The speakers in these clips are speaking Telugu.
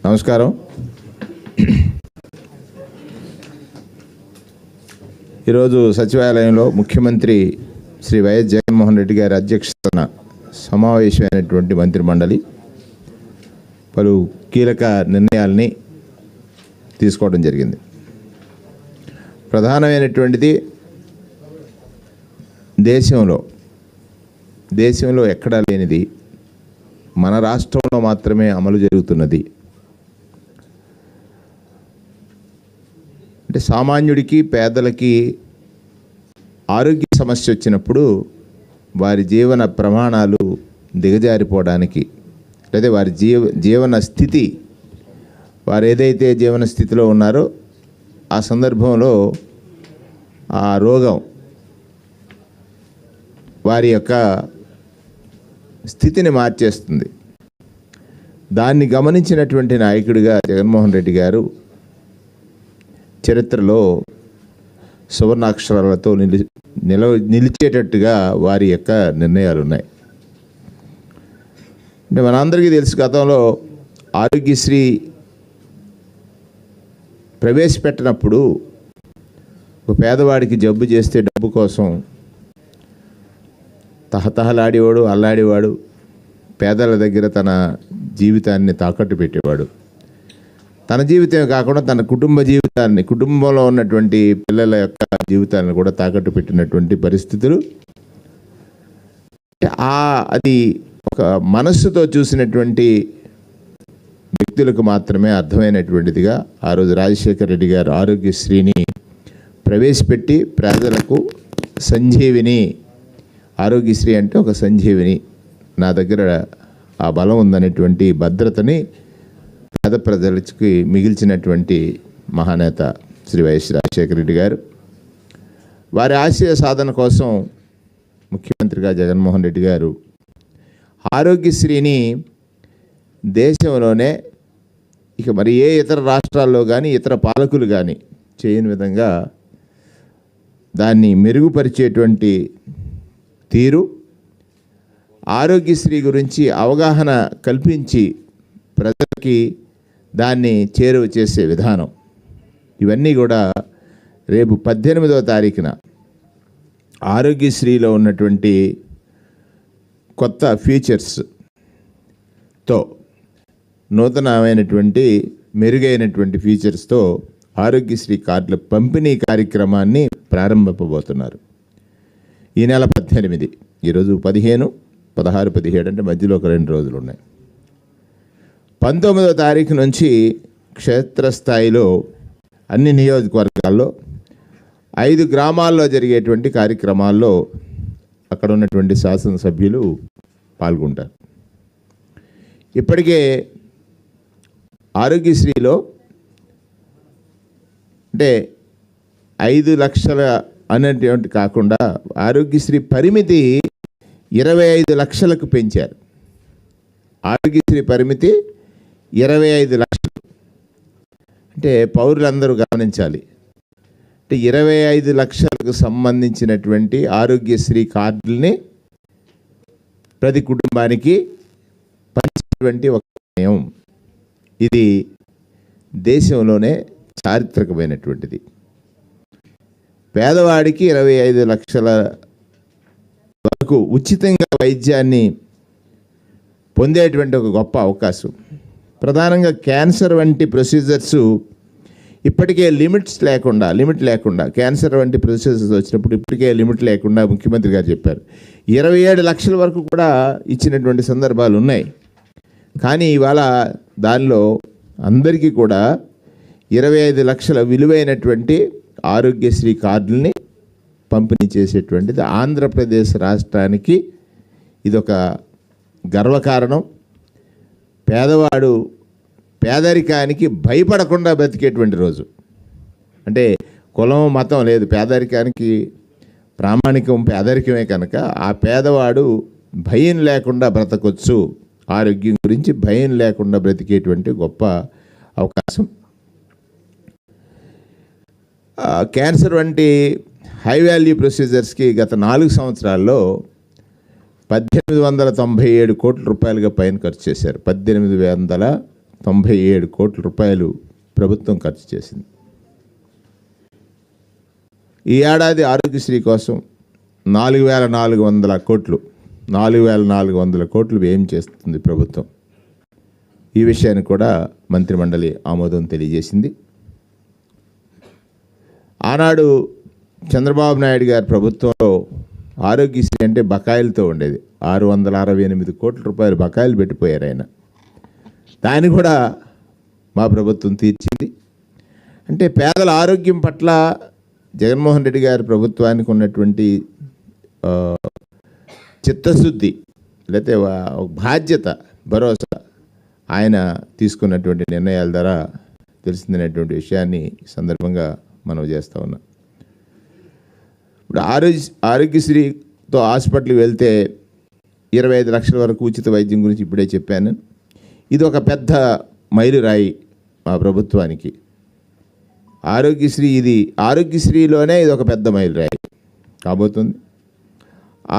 నమస్కారం. ఈరోజు సచివాలయంలో ముఖ్యమంత్రి శ్రీ వైఎస్ జగన్మోహన్ రెడ్డి గారి అధ్యక్షతన సమావేశమైనటువంటి మంత్రిమండలి పలు కీలక నిర్ణయాల్ని తీసుకోవడం జరిగింది. ప్రధానమైనటువంటిది దేశంలో ఎక్కడా లేనిది మన రాష్ట్రంలో మాత్రమే అమలు జరుగుతున్నది. అంటే సామాన్యుడికి పేదలకి ఆరోగ్య సమస్య వచ్చినప్పుడు వారి జీవన ప్రమాణాలు దిగజారిపోవడానికి లేదా వారి జీవన స్థితి వారు ఏదైతే జీవన స్థితిలో ఉన్నారో ఆ సందర్భంలో ఆ రోగం వారి యొక్క స్థితిని మార్చేస్తుంది. దాన్ని గమనించినటువంటి నాయకుడిగా జగన్మోహన్ రెడ్డి గారు చరిత్రలో సువర్ణాక్షరాలతో నిలిచేటట్టుగా వారి యొక్క నిర్ణయాలు ఉన్నాయి. అంటే మనందరికీ తెలుసు, గతంలో ఆరోగ్యశ్రీ ప్రవేశపెట్టినప్పుడు ఒక పేదవాడికి జబ్బు చేస్తే డబ్బు కోసం తహతహలాడేవాడు, అల్లాడేవాడు, పేదల దగ్గర తన జీవితాన్ని తాకట్టు పెట్టేవాడు. తన జీవితమే కాకుండా తన కుటుంబంలో ఉన్నటువంటి పిల్లల యొక్క జీవితాన్ని కూడా తాకట్టు పెట్టినటువంటి పరిస్థితులు. అది ఒక మనస్సుతో చూసినటువంటి వ్యక్తులకు మాత్రమే అర్థమైనటువంటిదిగా ఆ రోజు రాజశేఖర రెడ్డి గారు ఆరోగ్యశ్రీని ప్రవేశపెట్టి ప్రజలకు సంజీవిని, ఆరోగ్యశ్రీ అంటే ఒక సంజీవిని, నా దగ్గర ఆ బలం ఉందనేటువంటి భద్రతని పేద ప్రజలకి మిగిల్చినటువంటి మహానేత శ్రీ వైఎస్ రాజశేఖర రెడ్డి గారు. వారి ఆశయ సాధన కోసం ముఖ్యమంత్రిగా జగన్మోహన్ రెడ్డి గారు ఆరోగ్యశ్రీని దేశంలోనే ఇక మరి ఏ ఇతర రాష్ట్రాల్లో కానీ ఇతర పాలకులు కానీ చేయని విధంగా దాన్ని మెరుగుపరిచేటువంటి తీరు, ఆరోగ్యశ్రీ గురించి అవగాహన కల్పించి ప్రజలకి దాన్ని చేరువ చేసే విధానం, ఇవన్నీ కూడా రేపు 18వ తారీఖున ఆరోగ్యశ్రీలో ఉన్నటువంటి కొత్త ఫీచర్స్తో, నూతనమైనటువంటి మెరుగైనటువంటి ఫీచర్స్తో ఆరోగ్యశ్రీ కార్డుల పంపిణీ కార్యక్రమాన్ని ప్రారంభింపబోతున్నారు. ఈ నెల 18, ఈరోజు 15, 16, 17 అంటే మధ్యలో ఒక 2 రోజులు ఉన్నాయి. 19వ తారీఖు నుంచి క్షేత్రస్థాయిలో అన్ని నియోజకవర్గాల్లో 5 గ్రామాల్లో జరిగేటువంటి కార్యక్రమాల్లో అక్కడ ఉన్నటువంటి శాసనసభ్యులు పాల్గొంటారు. ఇప్పటికే ఆరోగ్యశ్రీలో అంటే 5 లక్షల అనేటువంటి కాకుండా ఆరోగ్యశ్రీ పరిమితి 25 లక్షలకు పెంచారు. ఆరోగ్యశ్రీ పరిమితి 25 లక్షలు. అంటే పౌరులందరూ గమనించాలి, అంటే 25 లక్షలకు సంబంధించినటువంటి ఆరోగ్యశ్రీ కార్డుల్ని ప్రతి కుటుంబానికి పంచేటువంటి ఒక నిర్ణయం. ఇది దేశంలోనే చారిత్రకమైనటువంటిది. పేదవాడికి 25 లక్షల వరకు ఉచితంగా వైద్యాన్ని పొందేటువంటి ఒక గొప్ప అవకాశం. ప్రధానంగా క్యాన్సర్ వంటి ప్రొసీజర్స్ ఇప్పటికే లిమిట్ లేకుండా క్యాన్సర్ వంటి ప్రొసీజర్స్ వచ్చినప్పుడు ఇప్పటికే లిమిట్ లేకుండా ముఖ్యమంత్రి గారు చెప్పారు 27 లక్షల వరకు కూడా ఇచ్చినటువంటి సందర్భాలు ఉన్నాయి. కానీ ఇవాళ దానిలో అందరికీ కూడా 25 లక్షల విలువైనటువంటి ఆరోగ్యశ్రీ కార్డుల్ని పంపిణీ చేసేటువంటిది ఆంధ్రప్రదేశ్ రాష్ట్రానికి ఇదొక గర్వకారణం. పేదవాడు పేదరికానికి భయపడకుండా బ్రతికేటువంటి రోజు. అంటే కులం మతం లేదు, పేదరికానికి ప్రామాణికం పేదరికమే కనుక ఆ పేదవాడు భయం లేకుండా బ్రతకొచ్చు, ఆరోగ్యం గురించి భయం లేకుండా బ్రతికేటువంటి గొప్ప అవకాశం. క్యాన్సర్ వంటి హై వాల్యూ ప్రొసీజర్స్కి గత 4 సంవత్సరాల్లో 1897 కోట్ల రూపాయలుగా పైన ఖర్చు చేశారు. 1897 97 కోట్ల రూపాయలు ప్రభుత్వం ఖర్చు చేసింది. ఈ ఏడాది ఆరోగ్యశ్రీ కోసం 4,400 కోట్లు వ్యయం చేస్తుంది ప్రభుత్వం. ఈ విషయాన్ని కూడా మంత్రిమండలి ఆమోదం తెలియజేసింది. ఆనాడు చంద్రబాబు నాయుడు గారి ప్రభుత్వంలో ఆరోగ్యశ్రీ అంటే బకాయిలతో ఉండేది. 668 కోట్ల రూపాయలు బకాయిలు పెట్టిపోయారు ఆయన. దాన్ని కూడా మా ప్రభుత్వం తీర్చింది. అంటే పేదల ఆరోగ్యం పట్ల జగన్మోహన్ రెడ్డి గారి ప్రభుత్వానికి ఉన్నటువంటి చిత్తశుద్ధి లేకపోతే బాధ్యత, భరోసా ఆయన తీసుకున్నటువంటి నిర్ణయాల ద్వారా తెలిసిందనేటువంటి విషయాన్ని సందర్భంగా మనం చేస్తూ ఉన్నాం. ఇప్పుడు ఆరోగ్యశ్రీతో హాస్పిటల్కి వెళ్తే 25 లక్షల వరకు ఉచిత వైద్యం గురించి ఇప్పుడే చెప్పాను. ఇది ఒక పెద్ద మైలురాయి మా ప్రభుత్వానికి. ఆరోగ్యశ్రీలోనే ఇది ఒక పెద్ద మైలురాయి కాబోతుంది.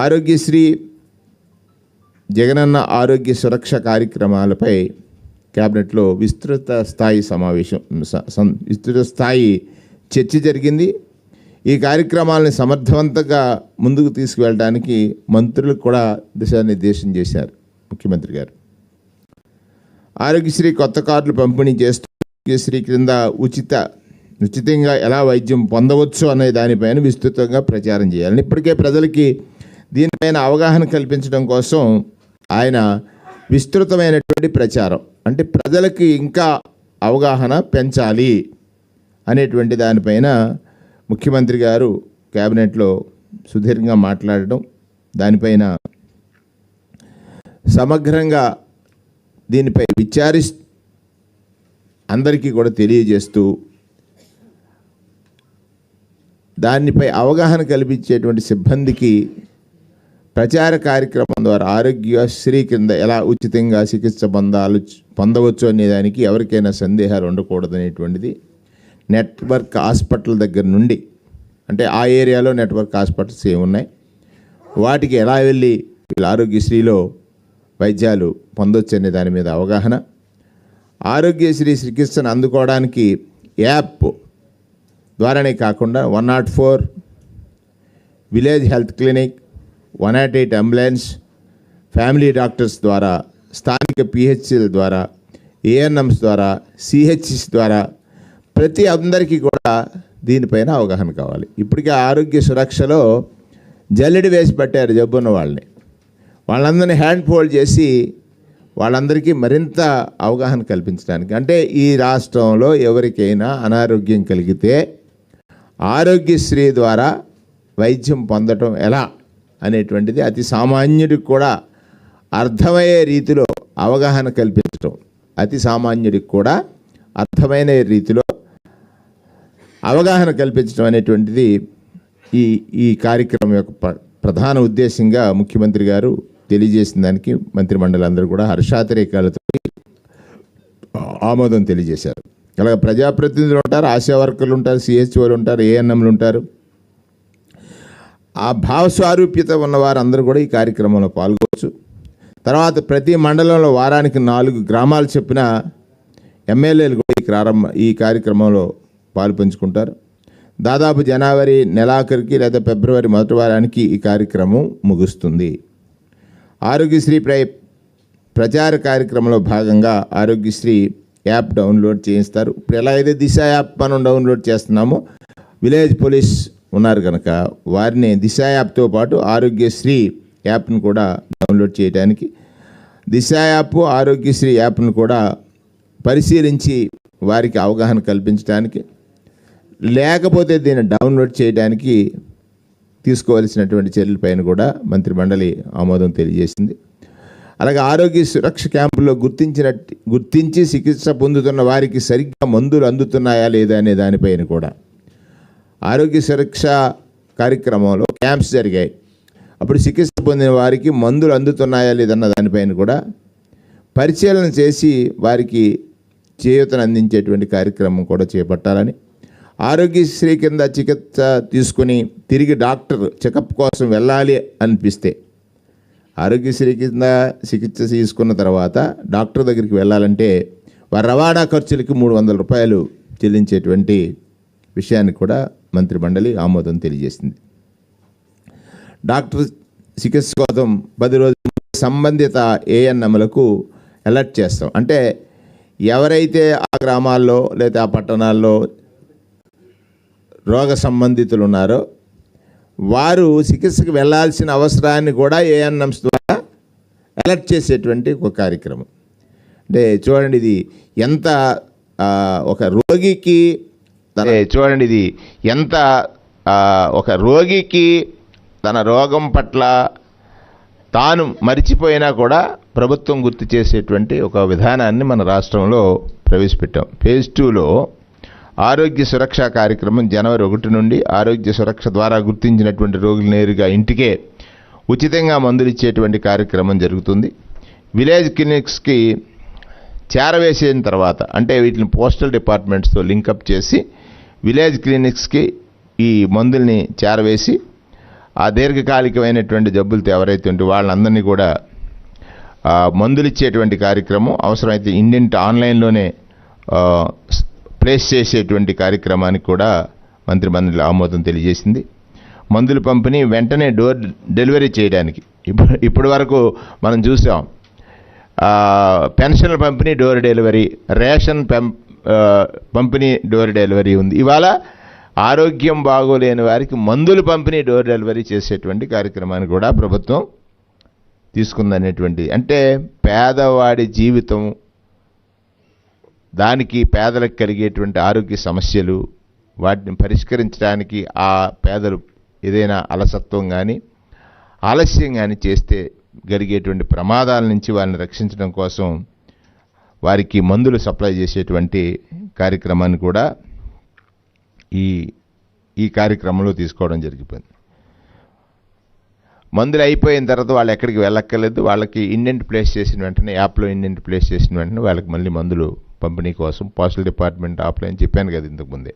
ఆరోగ్యశ్రీ జగనన్న ఆరోగ్య సురక్ష కార్యక్రమాలపై క్యాబినెట్లో విస్తృత స్థాయి చర్చ జరిగింది. ఈ కార్యక్రమాలను సమర్థవంతంగా ముందుకు తీసుకువెళ్ళడానికి మంత్రులకు కూడా దిశానిర్దేశం చేశారు ముఖ్యమంత్రి గారు. ఆరోగ్యశ్రీ కొత్త కార్డులు పంపిణీ చేస్తూ ఆరోగ్యశ్రీ క్రింద ఉచితంగా ఎలా వైద్యం పొందవచ్చు అనే దానిపైన విస్తృతంగా ప్రచారం చేయాలని, ఇప్పటికే ప్రజలకి దీనిపైన అవగాహన కల్పించడం కోసం ఆయన విస్తృతమైనటువంటి ప్రచారం, అంటే ప్రజలకి ఇంకా అవగాహన పెంచాలి అనేటువంటి దానిపైన ముఖ్యమంత్రి గారు క్యాబినెట్లో సుదీర్ఘంగా మాట్లాడడం, దానిపైన సమగ్రంగా దీనిపై అందరికీ కూడా తెలియజేస్తూ దానిపై అవగాహన కల్పించేటువంటి సిబ్బందికి ప్రచార కార్యక్రమం ద్వారా ఆరోగ్యశ్రీ కింద ఎలా ఉచితంగా చికిత్స పొందవచ్చు అనేదానికి ఎవరికైనా సందేహాలు ఉండకూడదనేటువంటిది నెట్వర్క్ హాస్పిటల్ దగ్గర నుండి, అంటే ఆ ఏరియాలో నెట్వర్క్ హాస్పిటల్స్ ఏమున్నాయి, వాటికి ఎలా వెళ్ళి వీళ్ళు ఆరోగ్యశ్రీలో వైద్యాలు పొందొచ్చు అనే దాని మీద అవగాహన, ఆరోగ్యశ్రీ చికిత్సను అందుకోవడానికి యాప్ ద్వారానే కాకుండా 104 village health clinic, 108 ambulance, family doctors ద్వారా, స్థానిక పిహెచ్సిల ద్వారా, ఏఎన్ఎంస్ ద్వారా, సిహెచ్సిస్ ద్వారా ప్రతి అందరికీ కూడా దీనిపైన అవగాహన కావాలి. ఇప్పటికే ఆరోగ్య సురక్షలో జల్లెడి వేసి పెట్టారు జబ్బున్న వాళ్ళందరినీ హ్యాండ్ ఫోల్డ్ చేసి వాళ్ళందరికీ మరింత అవగాహన కల్పించడానికి. అంటే ఈ రాష్ట్రంలో ఎవరికైనా అనారోగ్యం కలిగితే ఆరోగ్యశ్రీ ద్వారా వైద్యం పొందటం ఎలా అనేటువంటిది అతి సామాన్యుడికి కూడా అర్థమయ్యే రీతిలో అవగాహన కల్పించటం, అతి సామాన్యుడికి కూడా అర్థమైన రీతిలో అవగాహన కల్పించడం అనేటువంటిది ఈ కార్యక్రమం యొక్క ప్రధాన ఉద్దేశంగా ముఖ్యమంత్రి గారు తెలియజేసిన దానికి మంత్రిమండలి అందరూ కూడా హర్షాతిరేకాలతో ఆమోదం తెలియజేశారు. అలాగే ప్రజాప్రతినిధులు ఉంటారు, ఆశా వర్కర్లు ఉంటారు, సిహెచ్ఓలు ఉంటారు, ఏఎన్ఎంలు ఉంటారు. ఆ భావస్వారూప్యత ఉన్నవారు అందరూ కూడా ఈ కార్యక్రమంలో పాల్గొవచ్చు. తర్వాత ప్రతి మండలంలో వారానికి 4 గ్రామాలు చెప్పిన ఎమ్మెల్యేలు కూడా ఈ కార్యక్రమంలో పాలు పంచుకుంటారు. దాదాపు జనవరి నెలాఖరికి లేదా ఫిబ్రవరి మొదటి వారానికి ఈ కార్యక్రమం ముగుస్తుంది. ఆరోగ్యశ్రీ ప్రచార కార్యక్రమంలో భాగంగా ఆరోగ్యశ్రీ యాప్ డౌన్లోడ్ చేయిస్తారు. ఇప్పుడు ఎలా అయితే దిశ యాప్ మనం డౌన్లోడ్ చేస్తున్నామో, విలేజ్ పోలీస్ ఉన్నారు కనుక వారిని దిశ యాప్తో పాటు ఆరోగ్యశ్రీ యాప్ను కూడా డౌన్లోడ్ చేయడానికి, దిశ యాప్ ఆరోగ్యశ్రీ యాప్ను కూడా పరిశీలించి వారికి అవగాహన కల్పించడానికి, లేకపోతే దీన్ని డౌన్లోడ్ చేయడానికి తీసుకోవాల్సినటువంటి చర్యలపైన కూడా మంత్రిమండలి ఆమోదం తెలియజేసింది. అలాగే ఆరోగ్య సురక్ష క్యాంపుల్లో గుర్తించి చికిత్స పొందుతున్న వారికి సరిగ్గా మందులు అందుతున్నాయా లేదా అనే దానిపైన కూడా ఆరోగ్య సురక్ష కార్యక్రమంలో క్యాంప్స్ జరిగాయి. అప్పుడు చికిత్స పొందిన వారికి మందులు అందుతున్నాయా లేదన్న దానిపైన కూడా పరిశీలన చేసి వారికి చేయూతను అందించేటువంటి కార్యక్రమం కూడా చేపట్టాలని, ఆరోగ్యశ్రీ కింద చికిత్స తీసుకుని తిరిగి డాక్టర్ చెకప్ కోసం వెళ్ళాలి అనిపిస్తే, ఆరోగ్యశ్రీ కింద చికిత్స తీసుకున్న తర్వాత డాక్టర్ దగ్గరికి వెళ్ళాలంటే వారి రవాణా ఖర్చులకి 300 రూపాయలు చెల్లించేటువంటి విషయాన్ని కూడా మంత్రి మండలి ఆమోదం తెలియజేసింది. డాక్టర్ చికిత్స కోసం 10 రోజులు సంబంధిత ఏఎన్ఎంలకు అలర్ట్ చేస్తాం. అంటే ఎవరైతే ఆ గ్రామాల్లో లేదా ఆ పట్టణాల్లో రోగ సంబంధితులు ఉన్నారో వారు చికిత్సకు వెళ్ళాల్సిన అవసరాన్ని కూడా ఏఎన్ఎంస్ ద్వారా అలర్ట్ చేసేటువంటి ఒక కార్యక్రమం. అంటే చూడండి ఇది ఎంత ఒక రోగికి ఒక రోగికి తన రోగం పట్ల తాను మరిచిపోయినా కూడా ప్రభుత్వం గుర్తు చేసేటువంటి ఒక విధానాన్ని మన రాష్ట్రంలో ప్రవేశపెట్టాం. ఫేజ్ 2లో ఆరోగ్య సురక్ష కార్యక్రమం జనవరి 1 నుండి ఆరోగ్య సురక్ష ద్వారా గుర్తించినటువంటి రోగులు నేరుగా ఇంటికే ఉచితంగా మందులు ఇచ్చేటువంటి కార్యక్రమం జరుగుతుంది. విలేజ్ క్లినిక్స్కి చేరవేసిన తర్వాత అంటే వీటిని పోస్టల్ డిపార్ట్మెంట్స్తో లింకప్ చేసి విలేజ్ క్లినిక్స్కి ఈ మందుల్ని చేరవేసి ఆ దీర్ఘకాలికమైనటువంటి జబ్బులతో ఎవరైతే ఉంటే వాళ్ళందరినీ కూడా మందులు ఇచ్చేటువంటి కార్యక్రమం అవసరమైతే ఇండియన్ ఆన్లైన్లోనే ప్లేస్ చేసేటువంటి కార్యక్రమానికి కూడా మంత్రి మండలి ఆమోదం తెలియజేసింది. మందుల పంపిణీ వెంటనే డోర్ డెలివరీ చేయడానికి ఇప్పటి వరకు మనం చూసాం. పెన్షన్ల పంపిణీ డోర్ డెలివరీ, రేషన్ పంపిణీ డోర్ డెలివరీ ఉంది. ఇవాళ ఆరోగ్యం బాగోలేని వారికి మందుల పంపిణీ డోర్ డెలివరీ చేసేటువంటి కార్యక్రమాన్ని కూడా ప్రభుత్వం తీసుకుందనేటువంటి, అంటే పేదవాడి జీవితం, దానికి పేదలకు కలిగేటువంటి ఆరోగ్య సమస్యలు వాటిని పరిష్కరించడానికి ఆ పేదలు ఏదైనా అలసత్వం కానీ ఆలస్యం కానీ చేస్తే జరిగేటువంటి ప్రమాదాల నుంచి వారిని రక్షించడం కోసం వారికి మందులు సప్లై చేసేటువంటి కార్యక్రమాన్ని కూడా ఈ కార్యక్రమంలో తీసుకోవడం జరిగిపోయింది. మందులు అయిపోయిన తర్వాత వాళ్ళు ఎక్కడికి వెళ్ళక్కర్లేదు. వాళ్ళకి ఇండెంట్ ప్లేస్ చేసిన వెంటనే యాప్లో ఇండెంట్ ప్లేస్ చేసిన వెంటనే వాళ్ళకి మళ్ళీ మందులు పంపిణీ కోసం పోస్టల్ డిపార్ట్మెంట్ ఆఫ్లైన్ చెప్పాను కదా ఇంతకుముందే.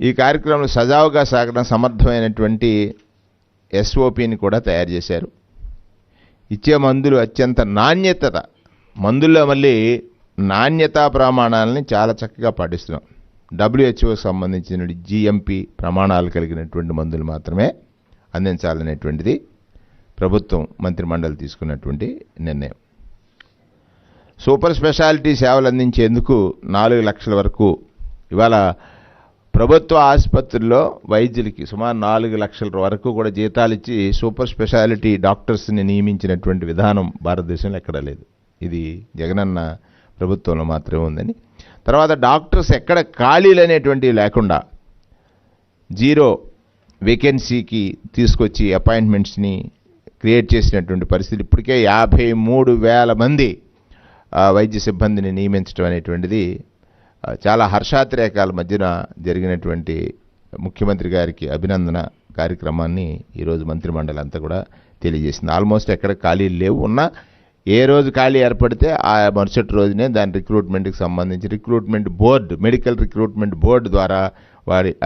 ఈ కార్యక్రమంలో సజావుగా సాగడం సమర్థమైనటువంటి ఎస్ఓపిని కూడా తయారు చేశారు. ఇచ్చే మందులు అత్యంత మందుల్లో మళ్ళీ నాణ్యతా ప్రమాణాలని చాలా చక్కగా పాటిస్తున్నాం. WHO సంబంధించిన GMP ప్రమాణాలు కలిగినటువంటి మందులు మాత్రమే అందించాలనేటువంటిది ప్రభుత్వం మంత్రిమండలి తీసుకున్నటువంటి నిర్ణయం. సూపర్ స్పెషాలిటీ సేవలు అందించేందుకు 4 లక్షల వరకు ఇవాళ ప్రభుత్వ ఆసుపత్రుల్లో వైద్యులకి సుమారు 4 లక్షల వరకు కూడా జీతాలు ఇచ్చి సూపర్ స్పెషాలిటీ డాక్టర్స్ని నియమించినటువంటి విధానం భారతదేశంలో ఎక్కడా లేదు. ఇది జగనన్న ప్రభుత్వంలో మాత్రమే ఉందని. తర్వాత డాక్టర్స్ ఎక్కడ ఖాళీలు అనేటువంటివి లేకుండా 0 వేకెన్సీకి తీసుకొచ్చి అపాయింట్మెంట్స్ని క్రియేట్ చేసినటువంటి పరిస్థితి. ఇప్పటికే 53,000 మంది వైద్య సిబ్బందిని నియమించడం అనేటువంటిది చాలా హర్షాతిరేకాల మధ్యన జరిగినటువంటి ముఖ్యమంత్రి గారికి అభినందన కార్యక్రమాన్ని ఈరోజు మంత్రిమండలి అంతా కూడా తెలియజేసింది. ఆల్మోస్ట్ ఎక్కడ ఖాళీలు లేవు. ఉన్నా ఏ రోజు ఖాళీ ఏర్పడితే ఆ మరుసటి రోజునే దాని రిక్రూట్మెంట్కి సంబంధించి recruitment board, medical recruitment board ద్వారా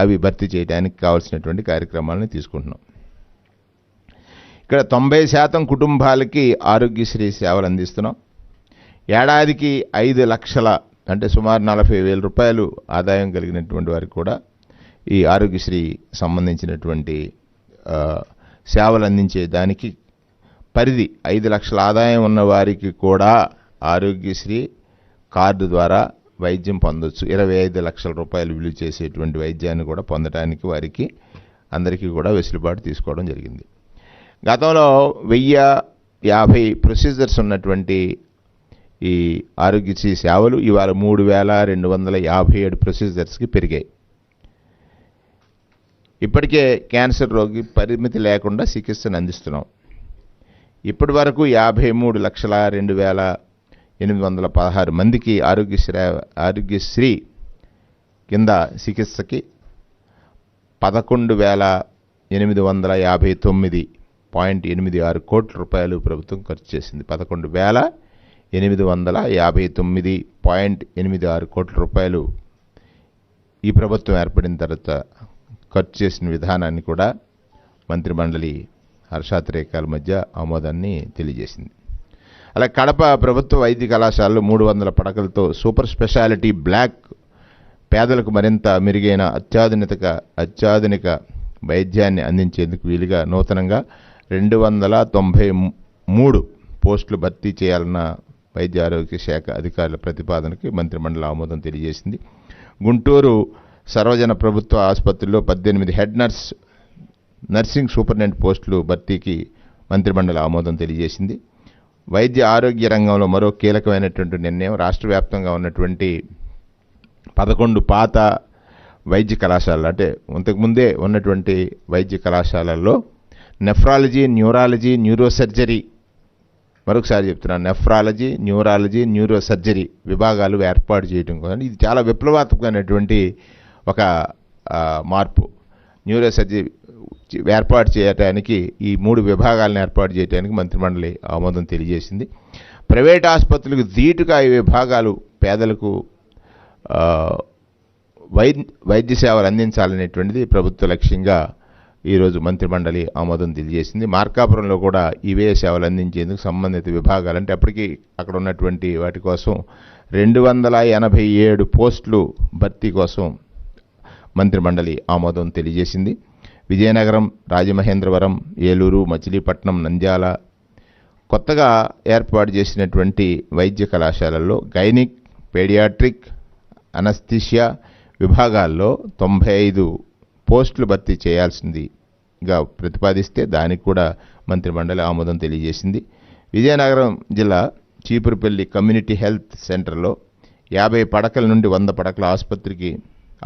అవి భర్తీ చేయడానికి కావాల్సినటువంటి కార్యక్రమాలను తీసుకుంటున్నాం. ఇక్కడ 90% కుటుంబాలకి ఆరోగ్యశ్రీ సేవలు అందిస్తున్నాం. ఏడాదికి 5 లక్షల అంటే సుమారు 40,000 రూపాయలు ఆదాయం కలిగినటువంటి వారికి కూడా ఈ ఆరోగ్యశ్రీ సంబంధించినటువంటి సేవలు అందించే దానికి పరిధి 5 లక్షల ఆదాయం ఉన్న వారికి కూడా ఆరోగ్యశ్రీ కార్డు ద్వారా వైద్యం పొందొచ్చు. 25 లక్షల రూపాయలు విలువ చేసేటువంటి వైద్యాన్ని కూడా పొందడానికి వారికి అందరికీ కూడా వెసులుబాటు తీసుకోవడం జరిగింది. గతంలో 1050 ప్రొసీజర్స్ ఉన్నటువంటి ఈ ఆరోగ్యశ్రీ సేవలు ఇవాళ 3,257 ప్రొసీజర్స్కి పెరిగాయి. ఇప్పటికే క్యాన్సర్ రోగి పరిమితి లేకుండా చికిత్సను అందిస్తున్నాం. ఇప్పటి వరకు 53,02,816 మందికి ఆరోగ్యశ్రీ కింద చికిత్సకి 11,859.86 కోట్ల రూపాయలు ప్రభుత్వం ఖర్చు చేసింది. 11,859.86 కోట్ల రూపాయలు ఈ ప్రభుత్వం ఏర్పడిన తర్వాత ఖర్చు చేసిన విధానాన్ని కూడా మంత్రిమండలి హర్షాతిరేకాల మధ్య ఆమోదాన్ని తెలియజేసింది. అలాగే కడప ప్రభుత్వ వైద్య కళాశాలలో 300 పడకలతో సూపర్ స్పెషాలిటీ బ్లాక్ పేదలకు మరింత మెరుగైన అత్యాధునిక వైద్యాన్ని అందించేందుకు వీలుగా నూతనంగా 293 పోస్టులు భర్తీ చేయాలన్న వైద్య ఆరోగ్య శాఖ అధికారుల ప్రతిపాదనకి మంత్రిమండలి ఆమోదం తెలియజేసింది. గుంటూరు సర్వజన ప్రభుత్వ ఆసుపత్రిలో 18 హెడ్ నర్సింగ్ సూపరింటెండెంట్ పోస్టులు భర్తీకి మంత్రిమండలి ఆమోదం తెలియజేసింది. వైద్య ఆరోగ్య రంగంలో మరో కీలకమైనటువంటి నిర్ణయం రాష్ట్ర వ్యాప్తంగా ఉన్నటువంటి 11 పాత వైద్య కళాశాలలు, అంటే ఇంతకుముందే ఉన్నటువంటి వైద్య కళాశాలల్లో నెఫ్రాలజీ, న్యూరాలజీ, న్యూరోసర్జరీ, మరొకసారి చెప్తున్నాను, నెఫ్రాలజీ, న్యూరాలజీ, న్యూరోసర్జరీ విభాగాలు ఏర్పాటు చేయడం కోసం ఇది చాలా విప్లవాత్మకమైనటువంటి ఒక మార్పు. న్యూరోసర్జరీ ఏర్పాటు చేయడానికి, ఈ 3 విభాగాలను ఏర్పాటు చేయడానికి మంత్రిమండలి ఆమోదం తెలియజేసింది. ప్రైవేట్ ఆసుపత్రులకు ధీటుగా ఈ విభాగాలు పేదలకు వైద్య సేవలు అందించాలనేటువంటిది ప్రభుత్వ లక్ష్యంగా ఈరోజు మంత్రిమండలి ఆమోదం తెలియజేసింది. మార్కాపురంలో కూడా ఇవే సేవలు అందించేందుకు సంబంధిత విభాగాలు, అంటే అప్పటికి అక్కడ ఉన్నటువంటి వాటి కోసం 287 పోస్టులు భర్తీ కోసం మంత్రిమండలి ఆమోదం తెలియజేసింది. విజయనగరం, రాజమహేంద్రవరం, ఏలూరు, మచిలీపట్నం, నంద్యాల కొత్తగా ఏర్పాటు చేసినటువంటి వైద్య కళాశాలల్లో గైనిక్, పేడియాట్రిక్, అనస్థీషియా విభాగాల్లో 95 పోస్టులు భర్తీ చేయాల్సిందిగా ప్రతిపాదిస్తే దానికి కూడా మంత్రిమండలి ఆమోదం తెలియజేసింది. విజయనగరం జిల్లా చీపురుపల్లి కమ్యూనిటీ హెల్త్ సెంటర్లో 50 పడకల నుండి 100 పడకల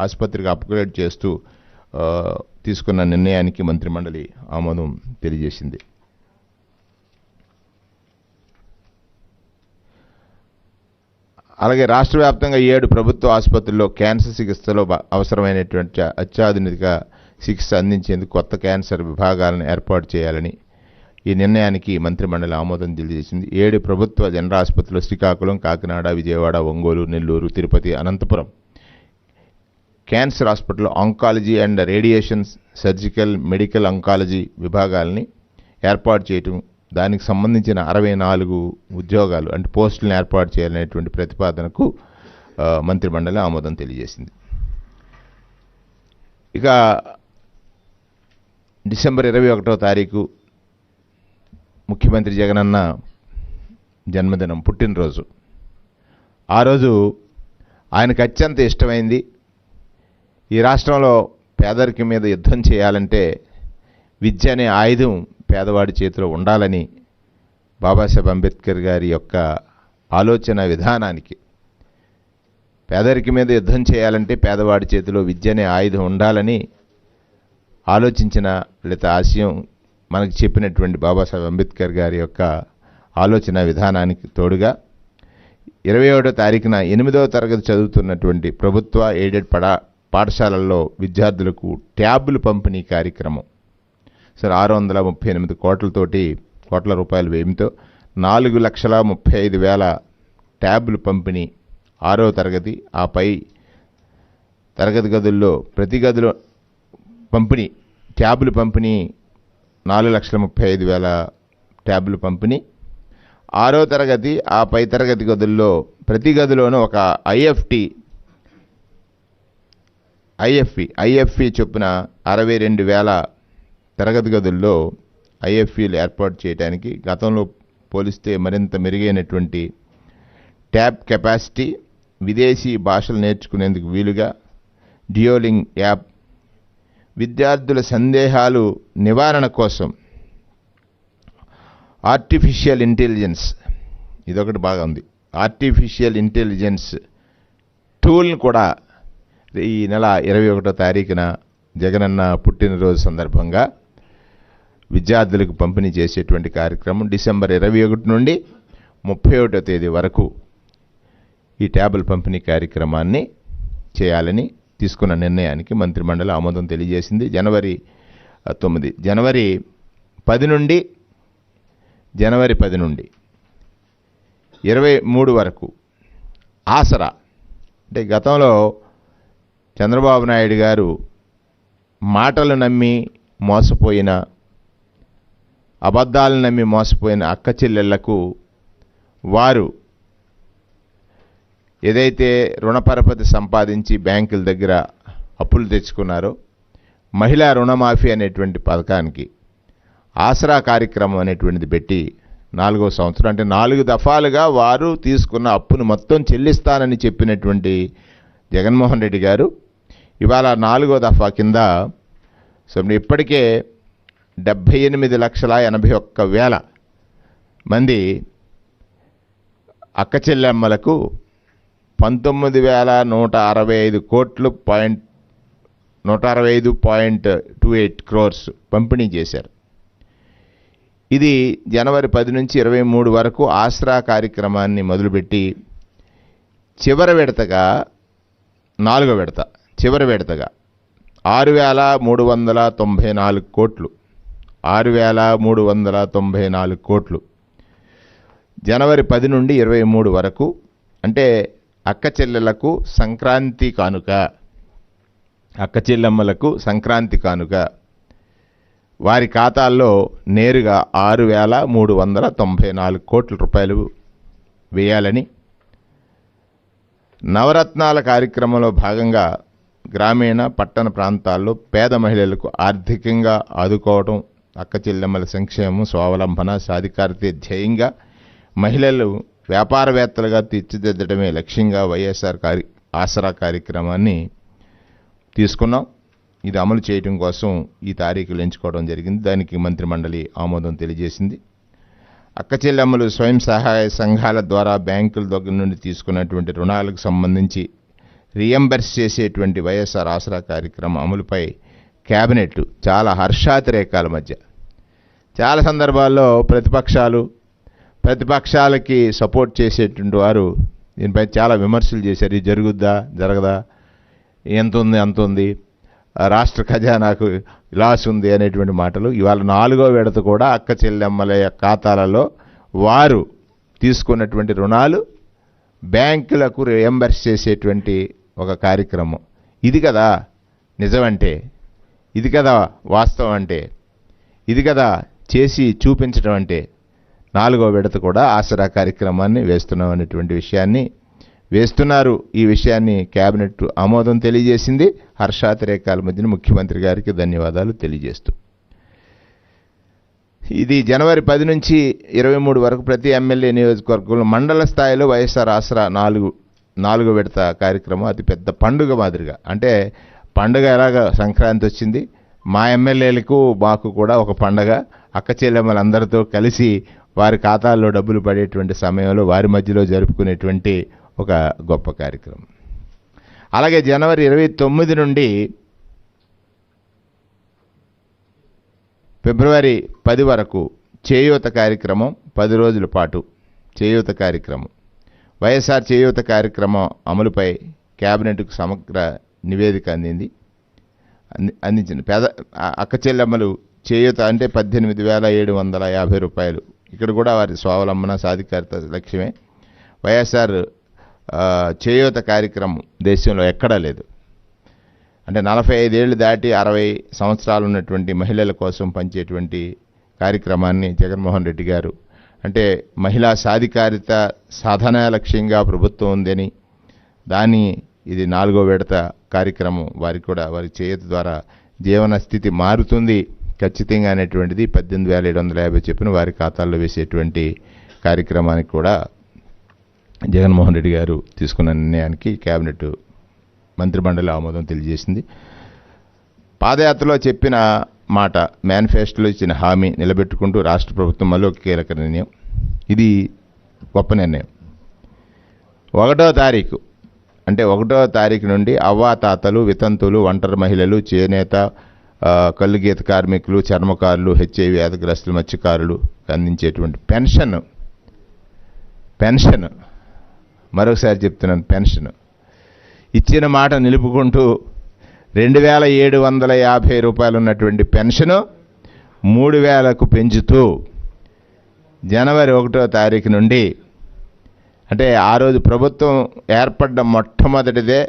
ఆసుపత్రికి అప్గ్రేడ్ చేస్తూ తీసుకున్న నిర్ణయానికి మంత్రిమండలి ఆమోదం తెలియజేసింది. అలాగే రాష్ట్ర వ్యాప్తంగా 7 ప్రభుత్వ ఆసుపత్రుల్లో క్యాన్సర్ చికిత్సలో అవసరమైనటువంటి అత్యాధునిక చికిత్స అందించేందుకు కొత్త క్యాన్సర్ విభాగాలను ఏర్పాటు చేయాలని ఈ నిర్ణయానికి మంత్రిమండలి ఆమోదం తెలియజేసింది. 7 ప్రభుత్వ జనరల్ ఆసుపత్రులు Srikakulam, Kakinada, Vijayawada, Ongole, Nellore, Tirupati, Anantapuram cancer hospital oncology and radiation surgical medical oncology విభాగాల్ని ఏర్పాటు చేయటం, దానికి సంబంధించిన 64 ఉద్యోగాలు అంటే పోస్టులను ఏర్పాటు చేయాలనేటువంటి ప్రతిపాదనకు మంత్రిమండలి ఆమోదం తెలియజేసింది. ఇక డిసెంబర్ 21వ తారీఖు ముఖ్యమంత్రి జగనన్న జన్మదినం, పుట్టినరోజు. ఆ రోజు ఆయనకు అత్యంత ఇష్టమైంది, ఈ రాష్ట్రంలో పేదరికం మీద యుద్ధం చేయాలంటే విద్య అనే ఆయుధం పేదవాడి చేతిలో ఉండాలని బాబాసాహెబ్ అంబేద్కర్ గారి యొక్క ఆలోచన విధానానికి, పేదరికం మీద యుద్ధం చేయాలంటే పేదవాడి చేతిలో విద్య అనే ఆయుధం ఉండాలని ఆలోచించిన లేదా ఆశయం మనకు చెప్పినటువంటి బాబాసాహెబ్ అంబేద్కర్ గారి యొక్క ఆలోచన విధానానికి తోడుగా 21వ తారీఖున 8వ తరగతి చదువుతున్నటువంటి ప్రభుత్వ ఎయిడెడ్ పాఠశాలల్లో విద్యార్థులకు ట్యాబ్లు పంపిణీ కార్యక్రమం 638 కోట్ల రూపాయల వ్యయంతో 4,35,000 ట్యాబ్లు పంపిణీ 6వ తరగతి, ఆపై తరగతి గదుల్లో ప్రతి గదిలో పంపిణీ ట్యాబ్లు పంపిణీ 4,35,000 ట్యాబ్లు పంపిణీ 6వ తరగతి, ఆపై తరగతి గదుల్లో ప్రతి గదిలోనూ ఒక ఐఎఫ్ఈ చొప్పున 62,000 తరగతి గదుల్లో ఐఎఫ్ఈలు ఏర్పాటు చేయడానికి గతంలో పోలిస్తే మరింత మెరుగైనటువంటి ట్యాబ్ కెపాసిటీ, విదేశీ భాషలు నేర్చుకునేందుకు వీలుగా డియోలింగ్ యాప్, విద్యార్థుల సందేహాలు నివారణ కోసం ఆర్టిఫిషియల్ ఇంటెలిజెన్స్, ఇదొకటి బాగా ఉంది, ఆర్టిఫిషియల్ ఇంటెలిజెన్స్ టూల్ని కూడా ఈ నెల 21వ తారీఖున జగనన్న పుట్టినరోజు సందర్భంగా విద్యార్థులకు పంపిణీ చేసేటువంటి కార్యక్రమం డిసెంబర్ 21 నుండి 31వ తేదీ వరకు ఈ ట్యాబుల పంపిణీ కార్యక్రమాన్ని చేయాలని తీసుకున్న నిర్ణయానికి మంత్రిమండలి ఆమోదం తెలియజేసింది. జనవరి 10 నుండి 23 వరకు ఆసరా, అంటే గతంలో చంద్రబాబు నాయుడు గారు మాటలు నమ్మి మోసపోయిన, అబద్ధాలను నమ్మి మోసపోయిన అక్క చెల్లెళ్లకు వారు ఏదైతే రుణపరపతి సంపాదించి బ్యాంకుల దగ్గర అప్పులు తెచ్చుకున్నారో మహిళా రుణమాఫీ అనేటువంటి పథకానికి ఆసరా కార్యక్రమం అనేటువంటిది పెట్టి 4వ సంవత్సరం అంటే 4 దఫాలుగా వారు తీసుకున్న అప్పును మొత్తం చెల్లిస్తానని చెప్పినటువంటి జగన్మోహన్ రెడ్డి గారు ఇవాళ 4వ దఫా కింద ఇప్పటికే 78,81,000 మంది అక్క చెల్లెమ్మలకు 165.28 crores పంపిణీ చేశారు. ఇది జనవరి 10 నుంచి 23 వరకు ఆసరా కార్యక్రమాన్ని మొదలుపెట్టి చివరి విడతగా 4వ విడత చివరి విడతగా 6,394 కోట్లు 6,394 కోట్లు జనవరి 10 నుండి 23 వరకు అంటే అక్క చెల్లెలకు సంక్రాంతి కానుక అక్క చెల్లెమ్మలకు సంక్రాంతి కానుక వారి ఖాతాల్లో నేరుగా 6,394 కోట్ల రూపాయలు వేయాలని నవరత్నాల కార్యక్రమంలో భాగంగా గ్రామీణ పట్టణ ప్రాంతాల్లో పేద మహిళలకు ఆర్థికంగా ఆదుకోవడం అక్క చెల్లెమ్మల సంక్షేమం స్వావలంబన సాధికారత ధ్యేయంగా మహిళలు వ్యాపారవేత్తలుగా తీర్చిదిద్దడమే లక్ష్యంగా వైఎస్ఆర్ ఆసరా కార్యక్రమాన్ని తీసుకున్నాం. ఇది అమలు చేయడం కోసం ఈ తారీఖులు ఎంచుకోవడం జరిగింది. దానికి మంత్రిమండలి ఆమోదం తెలియజేసింది. అక్క చెల్లెమ్మలు స్వయం సహాయ సంఘాల ద్వారా బ్యాంకుల దగ్గర నుండి తీసుకున్నటువంటి రుణాలకు సంబంధించి రియంబర్స్ చేసేటువంటి వైఎస్ఆర్ ఆసరా కార్యక్రమం అమలుపై కేబినెట్ చాలా హర్షాతిరేకాల మధ్య చాలా సందర్భాల్లో ప్రతిపక్షాలకి సపోర్ట్ చేసేటువంటి వారు దీనిపై చాలా విమర్శలు చేశారు. ఇది జరుగుద్దా జరగదా, ఎంత ఉంది అంత ఉంది, రాష్ట్ర ఖజానాకు లాస్ ఉంది అనేటువంటి మాటలు. ఇవాళ 4వ విడత కూడా అక్క చెల్లెమ్మల ఖాతాలలో వారు తీసుకున్నటువంటి రుణాలు బ్యాంకులకు రియంబర్స్ చేసేటువంటి ఒక కార్యక్రమం. ఇది కదా నిజమంటే, ఇది కదా వాస్తవం అంటే, ఇది కదా చేసి చూపించడం అంటే. 4వ విడత కూడా ఆసరా కార్యక్రమాన్ని వేస్తున్నాం అనేటువంటి విషయాన్ని వేస్తున్నారు. ఈ విషయాన్ని కేబినెట్ ఆమోదం తెలియజేసింది. హర్షాతిరేకాల మధ్యన ముఖ్యమంత్రి గారికి ధన్యవాదాలు తెలియజేస్తూ ఇది జనవరి 10 నుంచి 23 వరకు ప్రతి ఎమ్మెల్యే నియోజకవర్గంలో మండల స్థాయిలో వైఎస్ఆర్ ఆసరా 4వ విడత కార్యక్రమం అతిపెద్ద పండుగ మాదిరిగా. అంటే పండుగ ఎలాగా సంక్రాంతి వచ్చింది, మా ఎమ్మెల్యేలకు మాకు కూడా ఒక పండగ. అక్క చెల్లెమ్మలందరితో కలిసి వారి ఖాతాల్లో డబ్బులు పడేటువంటి సమయంలో వారి మధ్యలో జరుపుకునేటువంటి ఒక గొప్ప కార్యక్రమం. అలాగే జనవరి 29 నుండి ఫిబ్రవరి 10 వరకు చేయూత కార్యక్రమం 10 రోజుల పాటు చేయూత కార్యక్రమం వైఎస్ఆర్ చేయూత కార్యక్రమం అమలుపై కేబినెట్కు సమగ్ర నివేదిక అందించింది. అక్క చెల్లెమ్మలు చేయూత అంటే 18,750 రూపాయలు. ఇక్కడ కూడా వారి స్వావలంబన సాధికారత లక్ష్యమే. వైఎస్ఆర్ చేయూత కార్యక్రమం దేశంలో ఎక్కడా లేదు. అంటే 45 ఏళ్ళు దాటి 60 సంవత్సరాలు ఉన్నటువంటి మహిళల కోసం పంచేటువంటి కార్యక్రమాన్ని జగన్మోహన్ రెడ్డి గారు అంటే మహిళా సాధికారిత సాధన లక్ష్యంగా ప్రభుత్వం ఉందని ఇది 4వ విడత కార్యక్రమం. వారికి కూడా వారి చేయూత ద్వారా జీవన స్థితి మారుతుంది ఖచ్చితంగా అనేటువంటిది 18,750 చెప్పిన వారి ఖాతాల్లో వేసేటువంటి కార్యక్రమానికి కూడా జగన్మోహన్ రెడ్డి గారు తీసుకున్న నిర్ణయానికి కేబినెట్ మంత్రిమండలి ఆమోదం తెలియజేసింది. పాదయాత్రలో చెప్పిన మాట, మేనిఫెస్టోలో ఇచ్చిన హామీ నిలబెట్టుకుంటూ రాష్ట్ర ప్రభుత్వం మళ్ళీ ఒక కీలక నిర్ణయం. ఇది గొప్ప నిర్ణయం. 1వ తారీఖు అంటే 1వ తారీఖు నుండి అవ్వాతాతలు, వితంతులు, ఒంటరి మహిళలు, చేనేత, కళ్ళు గీత కార్మికులు, చర్మకారులు, హెచ్ఐవి వ్యాధిగ్రస్తులు, మత్స్యకారులు అందించేటువంటి పెన్షన్ మరొకసారి చెప్తున్నాను, పెన్షన్ ఇచ్చిన మాట నిలుపుకుంటూ 2,750 రూపాయలు ఉన్నటువంటి పెన్షను 3,000కు పెంచుతూ జనవరి 1వ తారీఖు నుండి అంటే ఆ రోజు ప్రభుత్వం ఏర్పడ్డ మొట్టమొదటిదే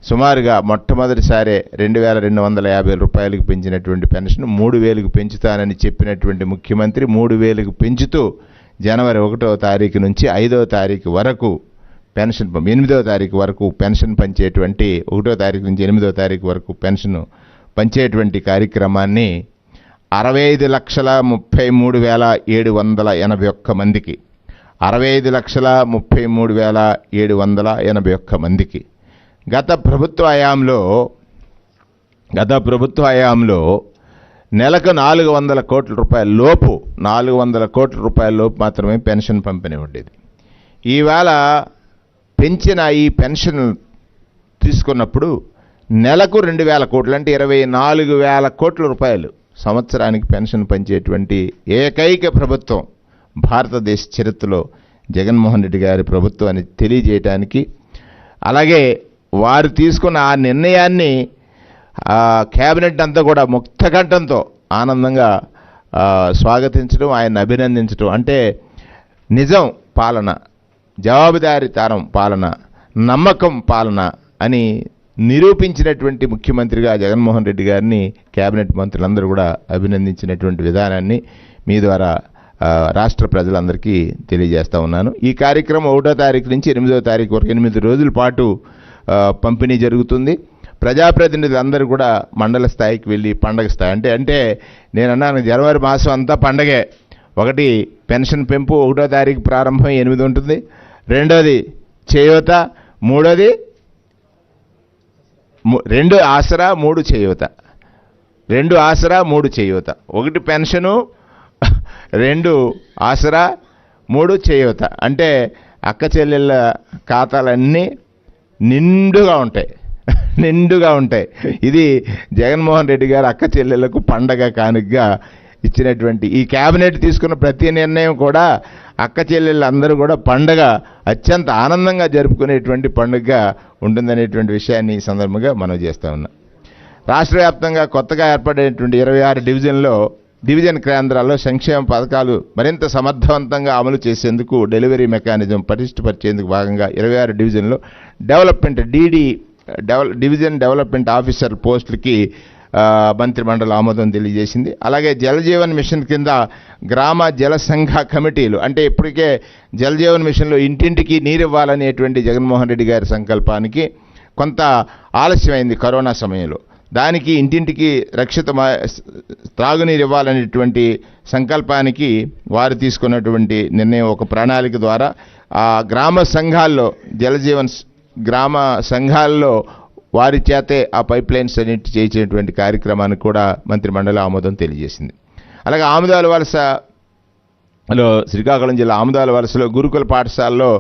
సుమారుగా మొట్టమొదటిసారే 2,250 రూపాయలకు పెంచినటువంటి పెన్షన్ 3,000కు పెంచుతానని చెప్పినటువంటి ముఖ్యమంత్రి 3,000కు పెంచుతూ జనవరి 1వ తారీఖు నుంచి 5వ తారీఖు వరకు పెన్షన్ 8వ తారీఖు వరకు పెన్షన్ పంచేటువంటి 1వ తారీఖు నుంచి 8వ తారీఖు వరకు పెన్షన్ పంచేటువంటి కార్యక్రమాన్ని 65,33,781 మందికి 65,33,781 మందికి గత ప్రభుత్వ హయాంలో నెలకు 400 కోట్ల రూపాయల లోపు 400 కోట్ల రూపాయల లోపు మాత్రమే పెన్షన్ పంపిణీ ఉండేది. ఈవేళ పెంచిన ఈ పెన్షన్ తీసుకున్నప్పుడు నెలకు 2,000 కోట్లు అంటే 24,000 కోట్ల రూపాయలు సంవత్సరానికి పెన్షన్ పంచేటువంటి ఏకైక ప్రభుత్వం భారతదేశ చరిత్రలో జగన్మోహన్ రెడ్డి గారి ప్రభుత్వం అని తెలియజేయడానికి, అలాగే వారు తీసుకున్న ఆ నిర్ణయాన్ని క్యాబినెట్ అంతా కూడా ముక్తకంఠంతో ఆనందంగా స్వాగతించడం, ఆయన అభినందించడం అంటే నిజం పాలన, జవాబుదారీతనం పాలన, నమ్మకం పాలన అని నిరూపించినటువంటి ముఖ్యమంత్రిగా జగన్మోహన్ రెడ్డి గారిని క్యాబినెట్ మంత్రులందరూ కూడా అభినందించినటువంటి విధానాన్ని మీ ద్వారా రాష్ట్ర ప్రజలందరికీ తెలియజేస్తూ ఉన్నాను. ఈ కార్యక్రమం 1వ తారీఖు నుంచి 8వ తారీఖు వరకు 8 రోజుల పాటు పంపిణీ జరుగుతుంది. ప్రజాప్రతినిధులందరూ కూడా మండల స్థాయికి వెళ్ళి పండగ స్థాయి అంటే నేను అన్నాను జనవరి మాసం అంతా పండగే. ఒకటి పెన్షన్ పెంపు 1వ తారీఖు ప్రారంభం 8 ఉంటుంది, 2వది చేయూత, 3వది 2 ఆసరా 3 చేయూత, 2 ఆసరా 3 చేయూత, 1 పెన్షను 2 ఆసరా 3 చేయూత అంటే అక్క చెల్లెళ్ళ ఖాతాలన్నీ నిండుగా ఉంటాయి. ఇది జగన్మోహన్ రెడ్డి గారు అక్క చెల్లెళ్లకు పండగ కానుకగా ఇచ్చినటువంటి ఈ క్యాబినెట్ తీసుకున్న ప్రతి నిర్ణయం కూడా అక్క చెల్లెళ్ళందరూ కూడా పండగ అత్యంత ఆనందంగా జరుపుకునేటువంటి పండుగగా ఉంటుందనేటువంటి విషయాన్ని ఈ సందర్భంగా మనం చేస్తూ ఉన్నాం. రాష్ట్ర వ్యాప్తంగా కొత్తగా ఏర్పడేటువంటి 26 డివిజన్ కేంద్రాల్లో సంక్షేమ పథకాలు మరింత సమర్థవంతంగా అమలు చేసేందుకు డెలివరీ మెకానిజం పటిష్టపరిచేందుకు భాగంగా 26 డివిజన్లో డివిజన్ డెవలప్మెంట్ ఆఫీసర్ పోస్టులకి మంత్రిమండలి ఆమోదం తెలియజేసింది. అలాగే జలజీవన్ మిషన్ కింద గ్రామ జల సంఘ కమిటీలు అంటే ఇప్పటికే జలజీవన్ మిషన్లో ఇంటింటికి నీరు ఇవ్వాలనేటువంటి జగన్మోహన్ రెడ్డి గారి సంకల్పానికి కొంత ఆలస్యమైంది కరోనా సమయంలో. దానికి ఇంటింటికి రక్షిత త్రాగునీరు ఇవ్వాలనేటువంటి సంకల్పానికి వారు తీసుకున్నటువంటి నిర్ణయం ఒక ప్రణాళిక ద్వారా ఆ గ్రామ సంఘాల్లో గ్రామ సంఘాల్లో వారి చేతే ఆ పైప్ లైన్స్ అన్నిటి చేసేటువంటి కార్యక్రమానికి కూడా మంత్రిమండలి ఆమోదం తెలియజేసింది. అలాగే ఆముదాల వలసలో శ్రీకాకుళం జిల్లా ఆముదాల వలసలో గురుకుల పాఠశాలలో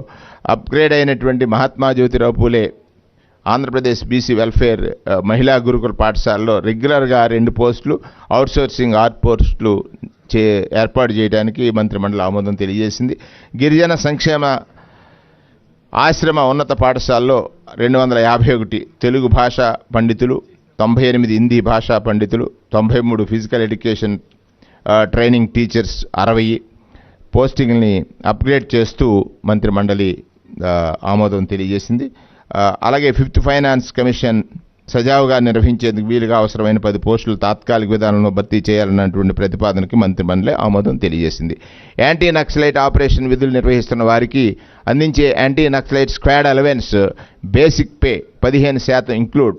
అప్గ్రేడ్ అయినటువంటి మహాత్మా జ్యోతిరావు పూలే ఆంధ్రప్రదేశ్ బీసీ వెల్ఫేర్ మహిళా గురుకుల పాఠశాలలో రెగ్యులర్గా 2 పోస్టులు, అవుట్సోర్సింగ్ 6 పోస్టులు ఏర్పాటు చేయడానికి మంత్రిమండలి ఆమోదం తెలియజేసింది. గిరిజన సంక్షేమ ఆశ్రమ ఉన్నత పాఠశాలలో 251 తెలుగు భాషా పండితులు, 98 హిందీ భాషా పండితులు, 93 ఫిజికల్ ఎడ్యుకేషన్ ట్రైనింగ్ టీచర్స్ 60 పోస్టింగ్ని అప్గ్రేడ్ చేస్తూ మంత్రిమండలి ఆమోదం తెలియజేసింది. అలాగే 5th ఫైనాన్స్ కమిషన్ సజావుగా నిర్వహించేందుకు వీలుగా అవసరమైన 10 పోస్టులు తాత్కాలిక విధానంలో భర్తీ చేయాలన్నటువంటి ప్రతిపాదనకి మంత్రిమండలి ఆమోదం తెలియజేసింది. యాంటీ నక్సలైట్ ఆపరేషన్ విధులు నిర్వహిస్తున్న వారికి అందించే anti naxalite squad allowance basic pay 15% include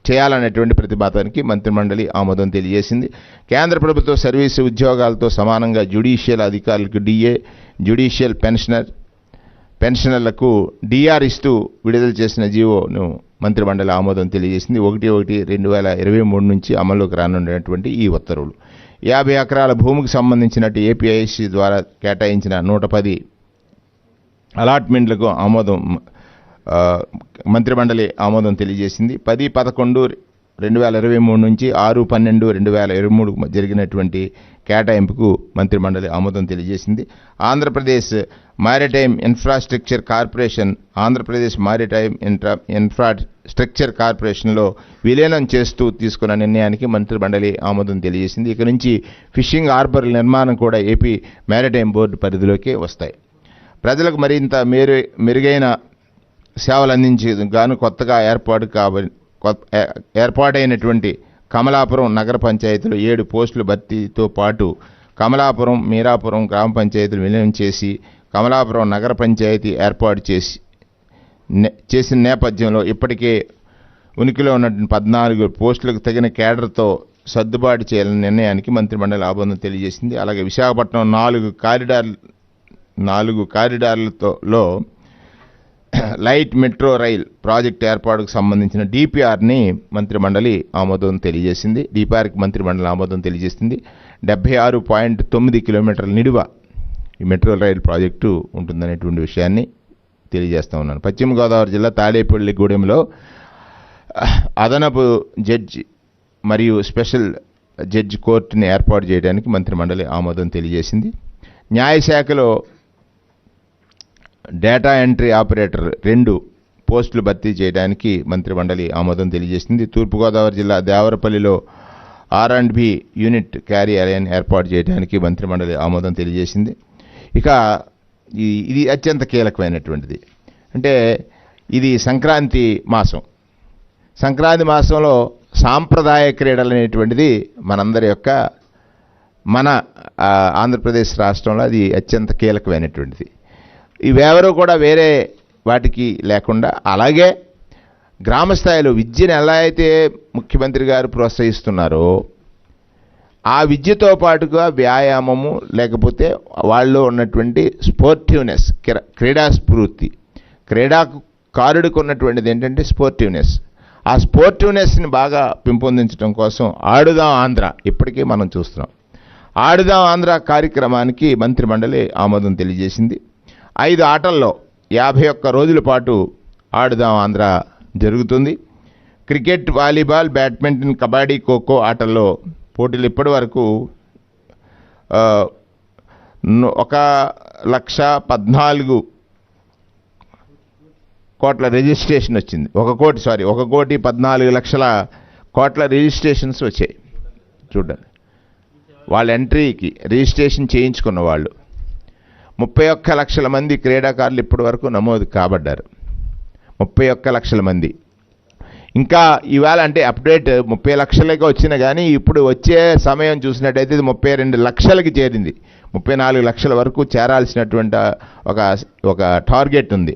చేయాలనేటువంటి ప్రతిపాదనకి మంత్రిమండలి ఆమోదం తెలియజేసింది. కేంద్ర ప్రభుత్వ సర్వీసు ఉద్యోగాలతో సమానంగా జ్యుడిషియల్ అధికారులకు డిఏ, జ్యుడిషియల్ పెన్షనర్లకు డిఆర్ ఇస్తూ విడుదల చేసిన జీవోను మంత్రిమండలి ఆమోదం తెలియజేసింది. 1/1/2023 నుంచి అమల్లోకి రానున్నటువంటి ఈ ఉత్తర్వులు 50 ఎకరాల భూమికి సంబంధించినట్టు ఏపీఐసి ద్వారా కేటాయించిన 110 అలాట్మెంట్లకు మంత్రిమండలి ఆమోదం తెలియజేసింది. 10/11/2023 నుంచి 6/12/2023 జరిగినటువంటి కేటాయింపుకు మంత్రిమండలి ఆమోదం తెలియజేసింది. Andhra Pradesh maritime infrastructure corporation Andhra Pradesh maritime infrastructure కార్పొరేషన్లో విలీనం చేస్తూ తీసుకున్న నిర్ణయానికి మంత్రిమండలి ఆమోదం తెలియజేసింది. ఇక నుంచి ఫిషింగ్ హార్బర్ నిర్మాణం కూడా ఏపీ మారిటైమ్ బోర్డు పరిధిలోకి వస్తాయి. ప్రజలకు మరింత మెరుగైన సేవలు అందించేందుకు గాను కొత్తగా ఏర్పాటైనటువంటి కమలాపురం నగర పంచాయతీలో 7 పోస్టుల భర్తీతో పాటు కమలాపురం, మీరాపురం గ్రామ పంచాయతీలు విలీనం చేసి కమలాపురం నగర పంచాయతీ ఏర్పాటు చేసిన నేపథ్యంలో ఇప్పటికే ఉనికిలో ఉన్న 14 పోస్టులకు తగిన కేడర్తో సర్దుబాటు చేయాలనే నిర్ణయానికి మంత్రిమండలి ఆమోదం తెలియజేసింది. అలాగే విశాఖపట్నం 4 కారిడార్లతో లైట్ మెట్రో రైల్ ప్రాజెక్టు ఏర్పాటుకు సంబంధించిన డిపిఆర్ని మంత్రిమండలి ఆమోదం తెలియజేసింది. డిపిఆర్కి మంత్రిమండలి ఆమోదం తెలియజేసింది. 76.9 కిలోమీటర్ల నిడువ ఈ మెట్రో రైల్ ప్రాజెక్టు ఉంటుందనేటువంటి విషయాన్ని తెలియజేస్తూ ఉన్నాను. పశ్చిమ గోదావరి జిల్లా తాడేపల్లిగూడెంలో అదనపు జడ్జి మరియు స్పెషల్ జడ్జి కోర్టుని ఏర్పాటు చేయడానికి మంత్రిమండలి ఆమోదం తెలియజేసింది. న్యాయశాఖలో డేటా ఎంట్రీ ఆపరేటర్ 2 పోస్టులు భర్తీ చేయడానికి మంత్రిమండలి ఆమోదం తెలియజేసింది. తూర్పుగోదావరి జిల్లా దేవరపల్లిలో R&B యూనిట్ కార్యాలయాన్ని ఏర్పాటు చేయడానికి మంత్రిమండలి ఆమోదం తెలియజేసింది. ఇక ఇది అత్యంత కీలకమైనటువంటిది. అంటే ఇది సంక్రాంతి మాసం. సంక్రాంతి మాసంలో సాంప్రదాయ క్రీడలు అనేటువంటిది మన ఆంధ్రప్రదేశ్ రాష్ట్రంలో అది అత్యంత కీలకమైనటువంటిది. ఇవెవరూ కూడా వేరే వాటికి లేకుండా, అలాగే గ్రామ స్థాయిలో విద్యను ఎలా అయితే ముఖ్యమంత్రి గారు ప్రోత్సహిస్తున్నారో ఆ విద్యతో పాటుగా వ్యాయామము, లేకపోతే వాళ్ళలో ఉన్నటువంటి స్పోర్టివ్నెస్, క్రీడా స్ఫూర్తి, క్రీడాకారుడికి ఉన్నటువంటిది ఏంటంటే స్పోర్టివ్నెస్. ఆ స్పోర్టివ్నెస్ని బాగా పెంపొందించడం కోసం ఆడుదాం ఆంధ్ర ఇప్పటికీ మనం చూస్తున్నాం. ఆడుదాం ఆంధ్ర కార్యక్రమానికి మంత్రిమండలి ఆమోదం తెలియజేసింది. 5 ఆటల్లో 51 రోజుల పాటు ఆడుదాం ఆంధ్ర జరుగుతుంది. Cricket, volleyball, badminton, kabaddi, kho kho ఆటల్లో పోటీలు ఇప్పటి వరకు 1,14 కోట్ల రిజిస్ట్రేషన్ వచ్చింది. 1,14,00,000 కోట్ల రిజిస్ట్రేషన్స్ వచ్చాయి. చూడండి, వాళ్ళ ఎంట్రీకి రిజిస్ట్రేషన్ చేయించుకున్న వాళ్ళు 31 లక్షల మంది క్రీడాకారులు ఇప్పటి వరకు నమోదు కాబడ్డారు. 31 లక్షల మంది. ఇంకా ఇవాళ అంటే అప్డేట్ 30 లక్షలకి వచ్చినా కానీ ఇప్పుడు వచ్చే సమయం చూసినట్టయితే ఇది 32 లక్షలకి చేరింది. 34 లక్షల వరకు చేరాల్సినటువంటి ఒక టార్గెట్ ఉంది.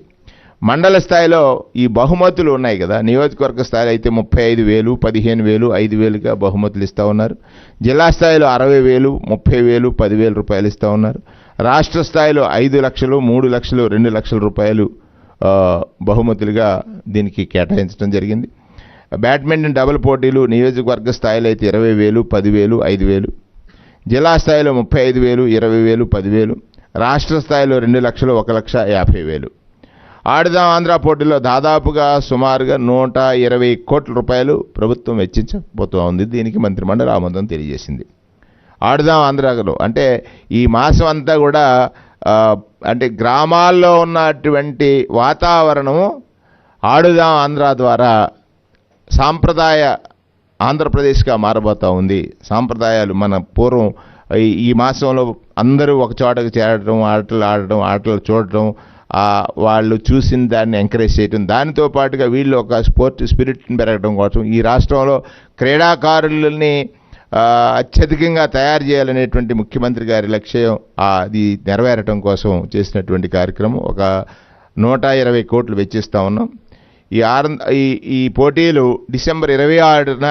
మండల స్థాయిలో ఈ బహుమతులు ఉన్నాయి కదా, నియోజకవర్గ స్థాయిలో అయితే 35,000, 15,000, 5,000గా బహుమతులు ఇస్తూ ఉన్నారు. జిల్లా స్థాయిలో 60,000, 30,000, 10,000 రూపాయలు ఇస్తూ ఉన్నారు. రాష్ట్ర స్థాయిలో 5 లక్షలు, 3 లక్షలు, 2 లక్షల రూపాయలు బహుమతులుగా దీనికి కేటాయించడం జరిగింది. బ్యాడ్మింటన్ డబుల్ పోటీలు నియోజకవర్గ స్థాయిలో అయితే 20,000, 10,000, 5,000, జిల్లా స్థాయిలో 35,000, 20,000, 10,000, రాష్ట్ర స్థాయిలో 2 లక్షలు, 1,50,000. ఆడుదాం ఆంధ్ర పోటీలో దాదాపుగా సుమారుగా 120 కోట్ల రూపాయలు ప్రభుత్వం వెచ్చించబోతూ ఉంది. దీనికి మంత్రిమండలి ఆమోదం తెలియజేసింది. ఆడుదాం ఆంధ్రలో అంటే ఈ మాసం అంతా కూడా అంటే గ్రామాల్లో ఉన్నటువంటి వాతావరణము ఆడుదాం ఆంధ్ర ద్వారా సాంప్రదాయ ఆంధ్రప్రదేశ్గా మారబోతూ ఉంది. సాంప్రదాయాలు మన పూర్వం ఈ మాసంలో అందరూ ఒక చోటకు చేరడం, ఆటలు ఆడడం, ఆటలు చూడడం, వాళ్ళు చూసిన దాన్ని ఎంకరేజ్ చేయడం, దానితో పాటుగా వీళ్ళు ఒక స్పోర్ట్ స్పిరిట్ని పెరగడం కోసం ఈ రాష్ట్రంలో క్రీడాకారులని అత్యధికంగా తయారు చేయాలనేటువంటి ముఖ్యమంత్రి గారి లక్ష్యం అది నెరవేరటం కోసం చేసినటువంటి కార్యక్రమం. 120 కోట్లు వెచ్చిస్తూ ఉన్నాం. ఈ పోటీలు డిసెంబర్ 26న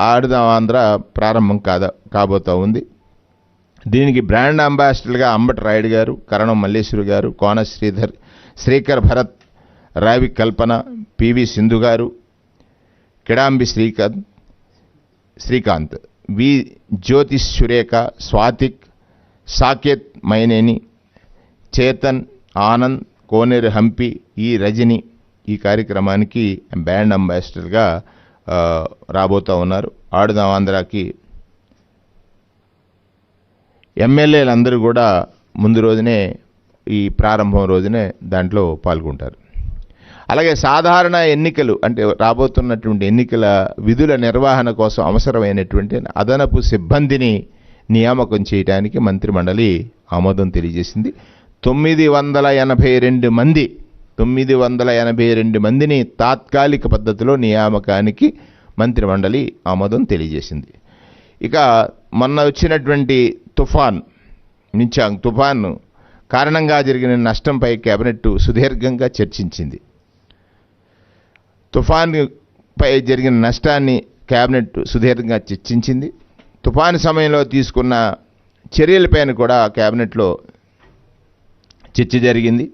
ఆడుదాం ఆంధ్ర ప్రారంభం కాబోతూ ఉంది. దీనికి బ్రాండ్ అంబాసిడర్గా అంబటి రాయుడు గారు, కరణం మల్లేశ్వరి గారు, కోన శ్రీధర్, శ్రీకర్ భరత్, రావి కల్పన, పివి సింధు గారు, కిడాంబి శ్రీకాంత్, వి జ్యోతిష్ సురేఖ, స్వాతిక్, సాకేత్ మైనేని, చేతన్, ఆనంద్, కోనేరు హంపి, ఈ రజని ఈ కార్యక్రమానికి బ్రాండ్ అంబాసిడర్గా రాబోతూ ఉన్నారు. ఆడుదాం ఆంధ్రాకి ఎమ్మెల్యేలందరూ కూడా ముందు రోజునే ఈ ప్రారంభం రోజునే దాంట్లో పాల్గొంటారు. అలాగే సాధారణ ఎన్నికలు అంటే రాబోతున్నటువంటి ఎన్నికల విధుల నిర్వహణ కోసం అవసరమైనటువంటి అదనపు సిబ్బందిని నియామకం చేయడానికి మంత్రిమండలి ఆమోదం తెలియజేసింది. 982 మందిని తాత్కాలిక పద్ధతిలో నియామకానికి మంత్రిమండలి ఆమోదం తెలియజేసింది. ఇక మొన్న వచ్చినటువంటి తుఫాను కారణంగా జరిగిన నష్టంపై కేబినెట్ సుదీర్ఘంగా చర్చించింది. తుఫానుపై జరిగిన నష్టాన్ని కేబినెట్ సుదీర్ఘంగా చర్చించింది. తుఫాను సమయంలో తీసుకున్న చర్యలపైన కూడా కేబినెట్లో చర్చ జరిగింది.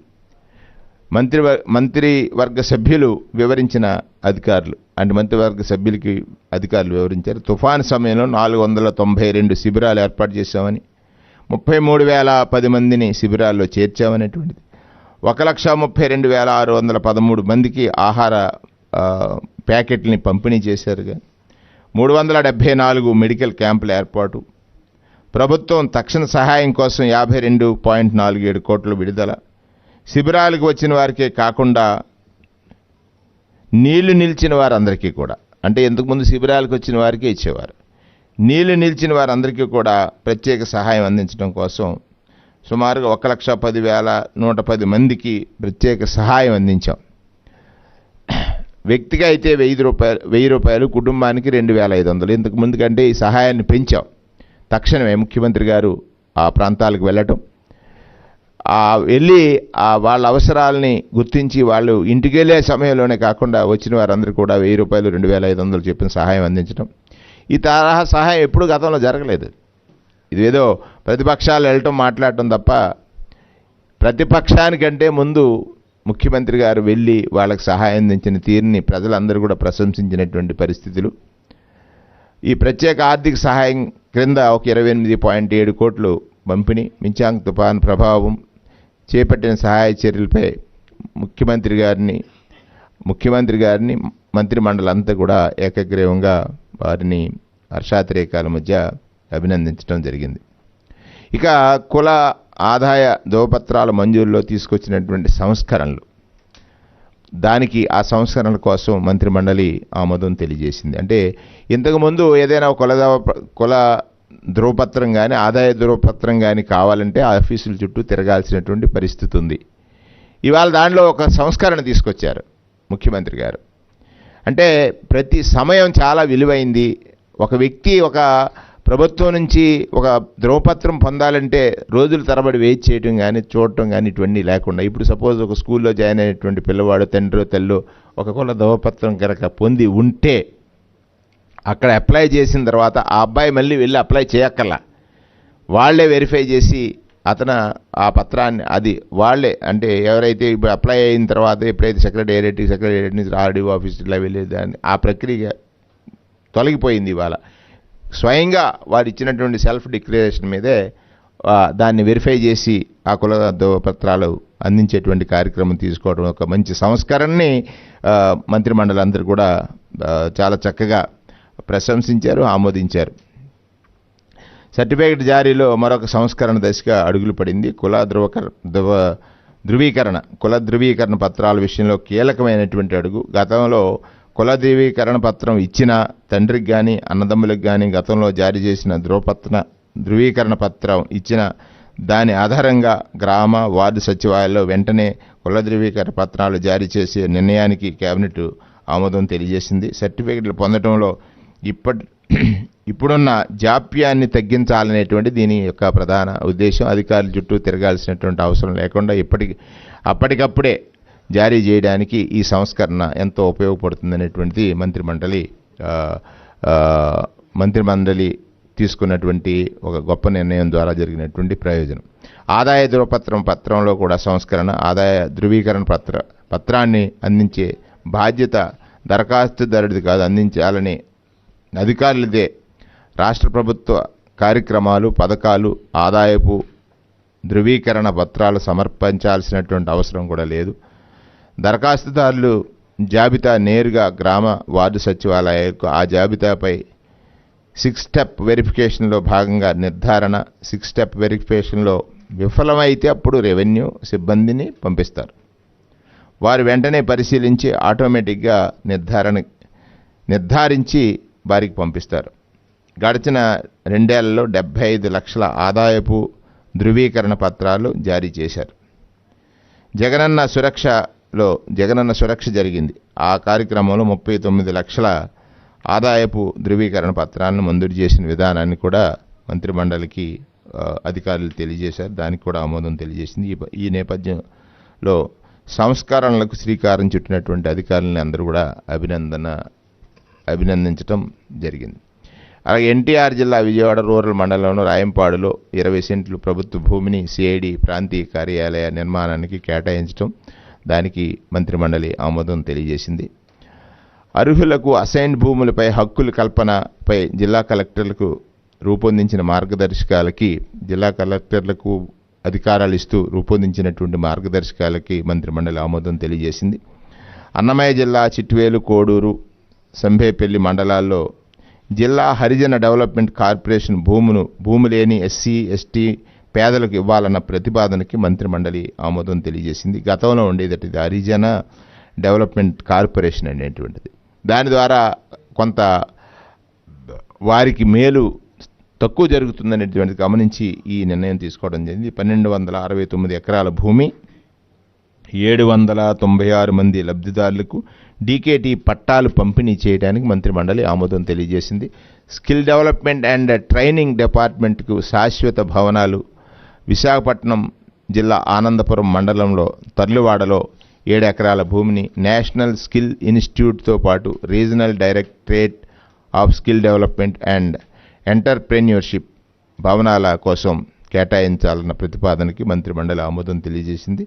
మంత్రివర్గ సభ్యులు వివరించిన మంత్రివర్గ సభ్యులకి అధికారులు వివరించారు. తుఫాను సమయంలో 492 శిబిరాలు ఏర్పాటు చేశామని, 33,010 మందిని శిబిరాల్లో చేర్చామనేటువంటిది, 1,32,613 మందికి ఆహార ప్యాకెట్లని పంపిణీ చేశారుగా, 374 మెడికల్ క్యాంపుల ఏర్పాటు, ప్రభుత్వం తక్షణ సహాయం కోసం 52.47 కోట్ల విడుదల, శిబిరాలకు వచ్చిన వారికే కాకుండా నీళ్లు నిలిచిన వారందరికీ కూడా, అంటే ఇంతకుముందు శిబిరాలకు వచ్చిన వారికే ఇచ్చేవారు, నీళ్లు నిలిచిన వారందరికీ కూడా ప్రత్యేక సహాయం అందించడం కోసం సుమారుగా 1,10,110 మందికి ప్రత్యేక సహాయం అందించాం. వ్యక్తిగా అయితే 1,000 రూపాయలు, కుటుంబానికి 2,500. ఇంతకు ముందు కంటే ఈ సహాయాన్ని పెంచాం. తక్షణమే ముఖ్యమంత్రి గారు ఆ ప్రాంతాలకు వెళ్ళటం, వెళ్ళి వాళ్ళ అవసరాలని గుర్తించి వాళ్ళు ఇంటికి వెళ్ళే సమయంలోనే కాకుండా వచ్చిన వారందరూ కూడా 1,000 రూపాయలు, 2,500 చెప్పిన సహాయం అందించడం. ఈ తరహా సహాయం ఎప్పుడు గతంలో జరగలేదు. ఇదేదో ప్రతిపక్షాలు వెళ్ళటం మాట్లాడటం తప్ప, ప్రతిపక్షానికంటే ముందు ముఖ్యమంత్రి గారు వెళ్ళి వాళ్ళకి సహాయం అందించిన తీరుని ప్రజలందరూ కూడా ప్రశంసించినటువంటి పరిస్థితులు. ఈ ప్రత్యేక ఆర్థిక సహాయం క్రింద ఒక 28.7 కోట్లు పంపిణీ, మించాంగ్ తుఫాన్ ప్రభావం చేపట్టిన సహాయ చర్యలపై ముఖ్యమంత్రి గారిని మంత్రిమండలంతా కూడా ఏకగ్రీవంగా వారిని హర్షాతిరేకాల మధ్య అభినందించడం జరిగింది. ఇక కుల ఆదాయ ధృవపత్రాల మంజూరులో తీసుకొచ్చినటువంటి సంస్కరణలు, ఆ సంస్కరణల కోసం మంత్రిమండలి ఆమోదం తెలియజేసింది. అంటే ఇంతకుముందు ఏదైనా కుల ధృవపత్రం కానీ ఆదాయ ధృవపత్రం కానీ కావాలంటే ఆఫీసుల చుట్టూ తిరగాల్సినటువంటి పరిస్థితి ఉంది. ఇవాళ దానిలో ఒక సంస్కరణ తీసుకొచ్చారు ముఖ్యమంత్రి గారు. అంటే ప్రతి సమయం చాలా విలువైంది. ఒక వ్యక్తి ఒక ప్రభుత్వం నుంచి ఒక ధృవపత్రం పొందాలంటే రోజుల తరబడి వెయిట్ చేయడం కానీ చూడటం కానీ ఇటువంటి లేకుండా, ఇప్పుడు సపోజ్ ఒక స్కూల్లో జాయిన్ అయినటువంటి పిల్లవాడు తండ్రి తల్లి ఒక కుల ధృవపత్రం కనుక పొంది ఉంటే అక్కడ అప్లై చేసిన తర్వాత ఆ అబ్బాయి మళ్ళీ వెళ్ళి అప్లై చేయక్కర్లా, వాళ్లే వెరిఫై చేసి ఆ పత్రాన్ని వాళ్లే, అంటే ఎవరైతే ఇప్పుడు అప్లై అయిన తర్వాత ఎప్పుడైతే సెక్రటేరియట్ నుంచి ఆర్డీఓ ఆఫీస్ ఇలా వెళ్ళేదాన్ని ఆ ప్రక్రియ తొలగిపోయింది. ఇవాళ స్వయంగా వారు ఇచ్చినటువంటి సెల్ఫ్ డిక్లరేషన్ మీదే దాన్ని వెరిఫై చేసి ఆ కుల ధృవపత్రాలు అందించేటువంటి కార్యక్రమం తీసుకోవడం ఒక మంచి సంస్కరణని మంత్రిమండలి కూడా చాలా చక్కగా ప్రశంసించారు, ఆమోదించారు. సర్టిఫికేట్ జారీలో మరొక సంస్కరణ దశగా అడుగులు పడింది. కుల ధృవీకరణ పత్రాల విషయంలో కీలకమైనటువంటి అడుగు. గతంలో కుల ధృవీకరణ పత్రం ఇచ్చిన తండ్రికి కానీ అన్నదమ్ములకు కానీ గతంలో జారీ చేసిన ధృవీకరణ పత్రం ఇచ్చిన దాని ఆధారంగా గ్రామ వార్డు సచివాలయాల్లో వెంటనే కుల ధృవీకరణ పత్రాలు జారీ చేసే నిర్ణయానికి కేబినెట్ ఆమోదం తెలియజేసింది. సర్టిఫికెట్లు పొందడంలో ఇప్పుడున్న జాప్యాన్ని తగ్గించాలనేటువంటి దీని యొక్క ప్రధాన ఉద్దేశం. అధికారుల చుట్టూ తిరగాల్సినటువంటి అవసరం లేకుండా అప్పటికప్పుడే జారీ చేయడానికి ఈ సంస్కరణ ఎంతో ఉపయోగపడుతుందనేటువంటిది మంత్రిమండలి తీసుకున్నటువంటి ఒక గొప్ప నిర్ణయం ద్వారా జరిగినటువంటి ప్రయోజనం. ఆదాయ పత్రంలో కూడా సంస్కరణ. ఆదాయ ధృవీకరణ పత్రాన్ని అందించే బాధ్యత దరఖాస్తుదారుడిది కాదు, అందించాలని అధికారులదే. రాష్ట్ర ప్రభుత్వ కార్యక్రమాలు, పథకాలు ఆదాయపు ధృవీకరణ పత్రాలు సమర్పించాల్సినటువంటి అవసరం కూడా లేదు. దరఖాస్తుదారులు జాబితా నేరుగా గ్రామ వార్డు సచివాలయాలకు ఆ జాబితాపై 6 స్టెప్ వెరిఫికేషన్లో భాగంగా నిర్ధారణ. 6 స్టెప్ వెరిఫికేషన్లో విఫలమైతే అప్పుడు రెవెన్యూ సిబ్బందిని పంపిస్తారు. వారు వెంటనే పరిశీలించి ఆటోమేటిక్గా నిర్ధారించి వారికి పంపిస్తారు. గడిచిన 2 ఏళ్లలో 75 లక్షల ఆదాయపు ధృవీకరణ పత్రాలు జారీ చేశారు. జగనన్న సురక్ష జరిగింది. ఆ కార్యక్రమంలో 39 లక్షల ఆదాయపు ధృవీకరణ పత్రాలను మంజూరు చేసిన విధానాన్ని కూడా మంత్రిమండలికి అధికారులు తెలియజేశారు. దానికి కూడా ఆమోదం తెలియజేసింది. ఈ నేపథ్యంలో సంస్కరణలకు శ్రీకారం చుట్టినటువంటి అధికారులని అందరూ కూడా అభినందించడం జరిగింది. అలాగే ఎన్టీఆర్ జిల్లా విజయవాడ రూరల్ మండలంలో రాయంపాడులో 20 సెంట్లు ప్రభుత్వ భూమిని సిఐడి ప్రాంతీయ కార్యాలయ నిర్మాణానికి కేటాయించడం, దానికి మంత్రిమండలి ఆమోదం తెలియజేసింది. అర్హులకు అసైన్డ్ భూములపై హక్కుల కల్పనపై జిల్లా కలెక్టర్లకు రూపొందించిన మార్గదర్శకాలకి జిల్లా కలెక్టర్లకు అధికారాలు ఇస్తూ రూపొందించినటువంటి మార్గదర్శకాలకి మంత్రిమండలి ఆమోదం తెలియజేసింది. అన్నమయ్య జిల్లా చిట్వేలు, కోడూరు, సంభేపల్లి మండలాల్లో జిల్లా హరిజన డెవలప్మెంట్ కార్పొరేషన్ భూమి లేని ఎస్సీ, ఎస్టీ పేదలకు ఇవ్వాలన్న ప్రతిపాదనకి మంత్రిమండలి ఆమోదం తెలియజేసింది. గతంలో ఉండేది ఇది హరిజన డెవలప్మెంట్ కార్పొరేషన్ అనేటువంటిది. దాని ద్వారా కొంత వారికి మేలు తక్కువ జరుగుతుందనేటువంటిది గమనించి ఈ నిర్ణయం తీసుకోవడం జరిగింది. 1269 ఎకరాల భూమి, 796 మంది లబ్ధిదారులకు డీకేటీ పట్టాలు పంపిణీ చేయడానికి మంత్రిమండలి ఆమోదం తెలియజేసింది. స్కిల్ డెవలప్మెంట్ అండ్ ట్రైనింగ్ డిపార్ట్మెంట్కు శాశ్వత భవనాలు విశాఖపట్నం జిల్లా ఆనందపురం మండలంలో తర్లువాడలో 7 ఎకరాల భూమిని నేషనల్ స్కిల్ ఇన్స్టిట్యూట్తో పాటు regional directorate of skill development and entrepreneurship భవనాల కోసం కేటాయించాలన్న ప్రతిపాదనకి మంత్రిమండలి ఆమోదం తెలియజేసింది.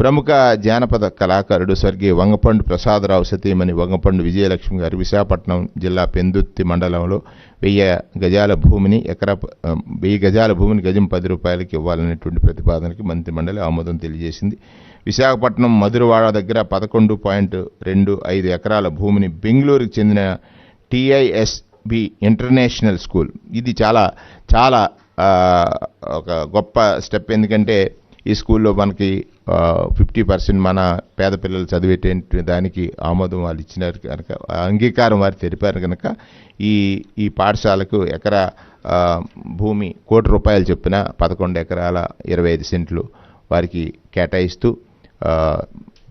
ప్రముఖ జానపద కళాకారుడు స్వర్గీయ వంగపండు ప్రసాదరావు సతీమణి వంగపండు విజయలక్ష్మి గారు విశాఖపట్నం జిల్లా పెందుర్తి మండలంలో 1000 గజాల భూమిని 1000 గజాల భూమిని గజం 10 రూపాయలకి ఇవ్వాలనేటువంటి ప్రతిపాదనకి మంత్రిమండలి ఆమోదం తెలియజేసింది. విశాఖపట్నం మధురవాడ దగ్గర 11.25 ఎకరాల భూమిని బెంగళూరుకు చెందిన TISB ఇంటర్నేషనల్ స్కూల్, ఇది చాలా చాలా ఒక గొప్ప స్టెప్. ఎందుకంటే ఈ స్కూల్లో మనకి 50% మన పేద పిల్లలు చదివేటువంటి దానికి ఆమోదం వాళ్ళు ఇచ్చినారు కనుక, అంగీకారం వారు తెలిపారు కనుక ఈ పాఠశాలకు ఎకరా భూమి ₹1,00,00,000 చొప్పున 11 ఎకరాల 25 సెంట్లు వారికి కేటాయిస్తూ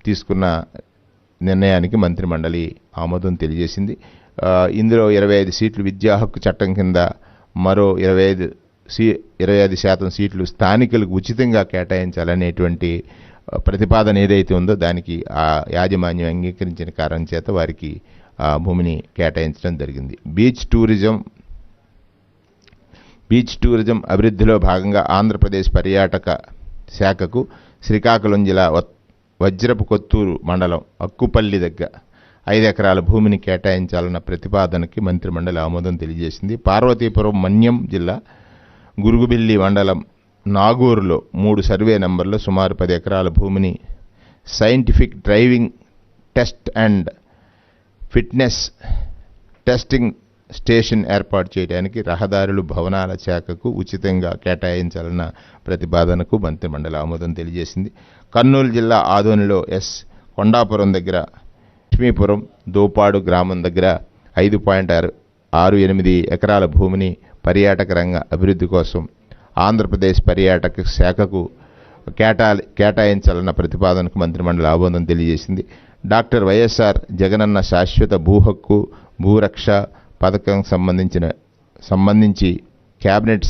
తీసుకున్న నిర్ణయానికి మంత్రిమండలి ఆమోదం తెలియజేసింది. ఇందులో 25 సీట్లు విద్యా హక్కు చట్టం కింద, మరో 25% సీట్లు స్థానికులకు ఉచితంగా కేటాయించాలనేటువంటి ప్రతిపాదన ఏదైతే ఉందో దానికి ఆ యాజమాన్యం అంగీకరించిన కారణం చేత వారికి ఆ భూమిని కేటాయించడం జరిగింది. బీచ్ టూరిజం అభివృద్ధిలో భాగంగా ఆంధ్రప్రదేశ్ పర్యాటక శాఖకు శ్రీకాకుళం జిల్లా వజ్రపు కొత్తూరు మండలం అక్కుపల్లి దగ్గర 5 ఎకరాల భూమిని కేటాయించాలన్న ప్రతిపాదనకి మంత్రిమండలి ఆమోదం తెలియజేసింది. పార్వతీపురం మన్యం జిల్లా గురుగుబిల్లి మండలం నాగూరులో 3 సర్వే నంబర్లో సుమారు 10 ఎకరాల భూమిని scientific driving test and fitness testing station ఏర్పాటు చేయడానికి రహదారులు భవనాల శాఖకు ఉచితంగా కేటాయించాలన్న ప్రతిపాదనకు మంత్రిమండలి ఆమోదం తెలియజేసింది. కర్నూలు జిల్లా ఆదోనిలో కొండాపురం దగ్గర లక్ష్మీపురం దోపాడు గ్రామం దగ్గర 5.68 ఎకరాల భూమిని పర్యాటక రంగ అభివృద్ధి కోసం ఆంధ్రప్రదేశ్ పర్యాటక శాఖకు కేటాయించాలన్న ప్రతిపాదనకు మంత్రిమండలి ఆమోదం తెలియజేసింది. డాక్టర్ వైఎస్ఆర్ జగనన్న శాశ్వత భూ హక్కు భూరక్ష పథకం సంబంధించి cabinet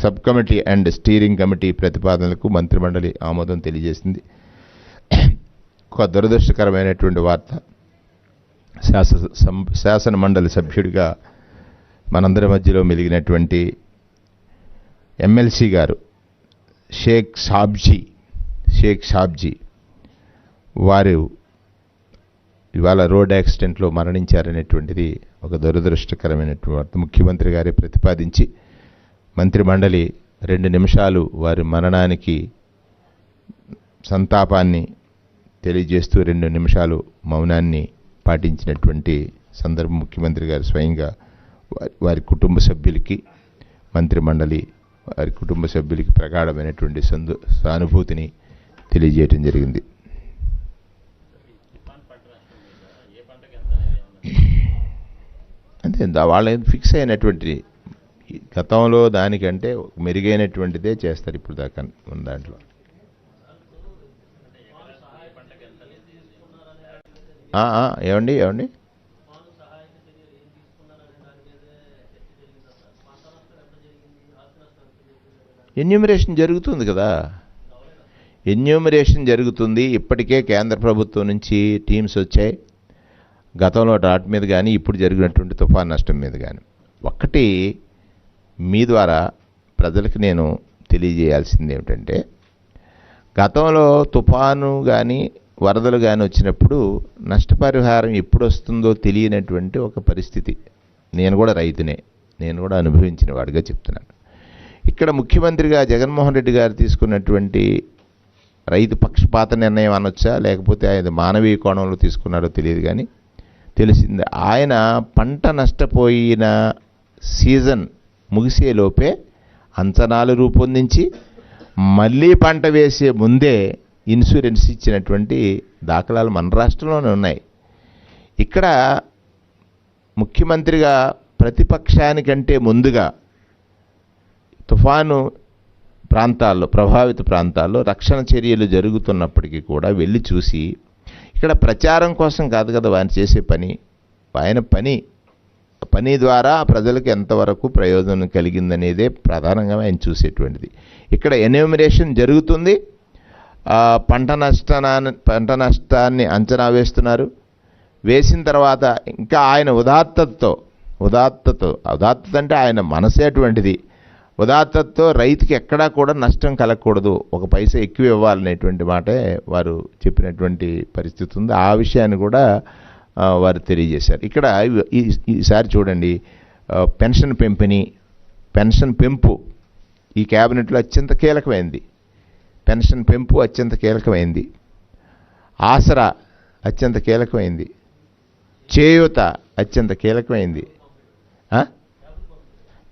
sub committee and steering committee ప్రతిపాదనలకు మంత్రిమండలి ఆమోదం తెలియజేసింది. ఒక దురదృష్టకరమైనటువంటి వార్త, శాసన మండలి సభ్యుడిగా మనందరి మధ్యలో మెలిగినటువంటి ఎమ్మెల్సీ గారు షేక్ సాబ్జీ వారు ఇవాళ రోడ్ యాక్సిడెంట్లో మరణించారనేటువంటిది ఒక దురదృష్టకరమైనటువంటి వార్త. ముఖ్యమంత్రి గారే ప్రతిపాదించి మంత్రిమండలి 2 నిమిషాలు వారి మరణానికి సంతాపాన్ని తెలియజేస్తూ 2 నిమిషాలు మౌనాన్ని పాటించినటువంటి సందర్భం ముఖ్యమంత్రి గారు స్వయంగా వారి కుటుంబ సభ్యులకి మంత్రిమండలి వారి కుటుంబ సభ్యులకి ప్రగాఢమైనటువంటి సానుభూతిని తెలియజేయటం జరిగింది. అంతే, వాళ్ళ ఫిక్స్ అయినటువంటి గతంలో దానికంటే మెరుగైనటువంటిదే చేస్తారు ఇప్పుడు దాకా ఉన్న దాంట్లో. ఏమండి ఎన్యూమరేషన్ జరుగుతుంది కదా, ఎన్యూమరేషన్ జరుగుతుంది. ఇప్పటికే కేంద్ర ప్రభుత్వం నుంచి టీమ్స్ వచ్చాయి, గతంలో డ్రాట్ మీద కానీ ఇప్పుడు జరిగినటువంటి తుఫాన్ నష్టం మీద కానీ. ఒక్కటి మీ ద్వారా ప్రజలకు నేను తెలియజేయాల్సింది ఏమిటంటే, గతంలో తుఫాను కానీ వరదలు కానీ వచ్చినప్పుడు నష్టపరిహారం ఎప్పుడు వస్తుందో తెలియనటువంటి ఒక పరిస్థితి. నేను కూడా రైతునే, నేను కూడా అనుభవించిన వాడిగా చెప్తున్నాను. ఇక్కడ ముఖ్యమంత్రిగా జగన్మోహన్ రెడ్డి గారు తీసుకున్నటువంటి రైతు పక్షపాత నిర్ణయం అనొచ్చా, లేకపోతే ఆయన మానవీయ కోణంలో తీసుకున్నాడో తెలియదు, కానీ తెలిసింది ఆయన పంట నష్టపోయిన సీజన్ ముగిసేలోపే అంచనాలు రూపొందించి మళ్ళీ పంట వేసే ముందే ఇన్సూరెన్స్ ఇచ్చినటువంటి దాఖలాలు మన రాష్ట్రంలోనే ఉన్నాయి. ఇక్కడ ముఖ్యమంత్రిగా ప్రతిపక్షానికంటే ముందుగా తుఫాను ప్రాంతాల్లో, ప్రభావిత ప్రాంతాల్లో రక్షణ చర్యలు జరుగుతున్నప్పటికీ కూడా వెళ్ళి చూసి, ఇక్కడ ప్రచారం కోసం కాదు కదా ఆయన చేసే పని, ఆయన పని ద్వారా ప్రజలకు ఎంతవరకు ప్రయోజనం కలిగిందనేదే ప్రధానంగా ఆయన చూసేటువంటిది. ఇక్కడ ఎన్యూమరేషన్ జరుగుతుంది, పంట నష్టాన్ని అంచనా వేస్తున్నారు. వేసిన తర్వాత ఇంకా ఆయన ఉదాత్తత అంటే ఆయన మనసే అటువంటిది. ఉదాత్తతో రైతుకి ఎక్కడా కూడా నష్టం కలగకూడదు, ఒక పైసా ఎక్కువ ఇవ్వాలనేటువంటి మాటే వారు చెప్పినటువంటి పరిస్థితి ఉంది. ఆ విషయాన్ని కూడా వారు తెలియజేశారు. ఇక్కడ ఈసారి చూడండి, పెన్షన్ పెంపు ఈ క్యాబినెట్లో అత్యంత కీలకమైంది. పెన్షన్ పెంపు అత్యంత కీలకమైంది. ఆసరా అత్యంత కీలకమైంది. చేయూత అత్యంత కీలకమైంది.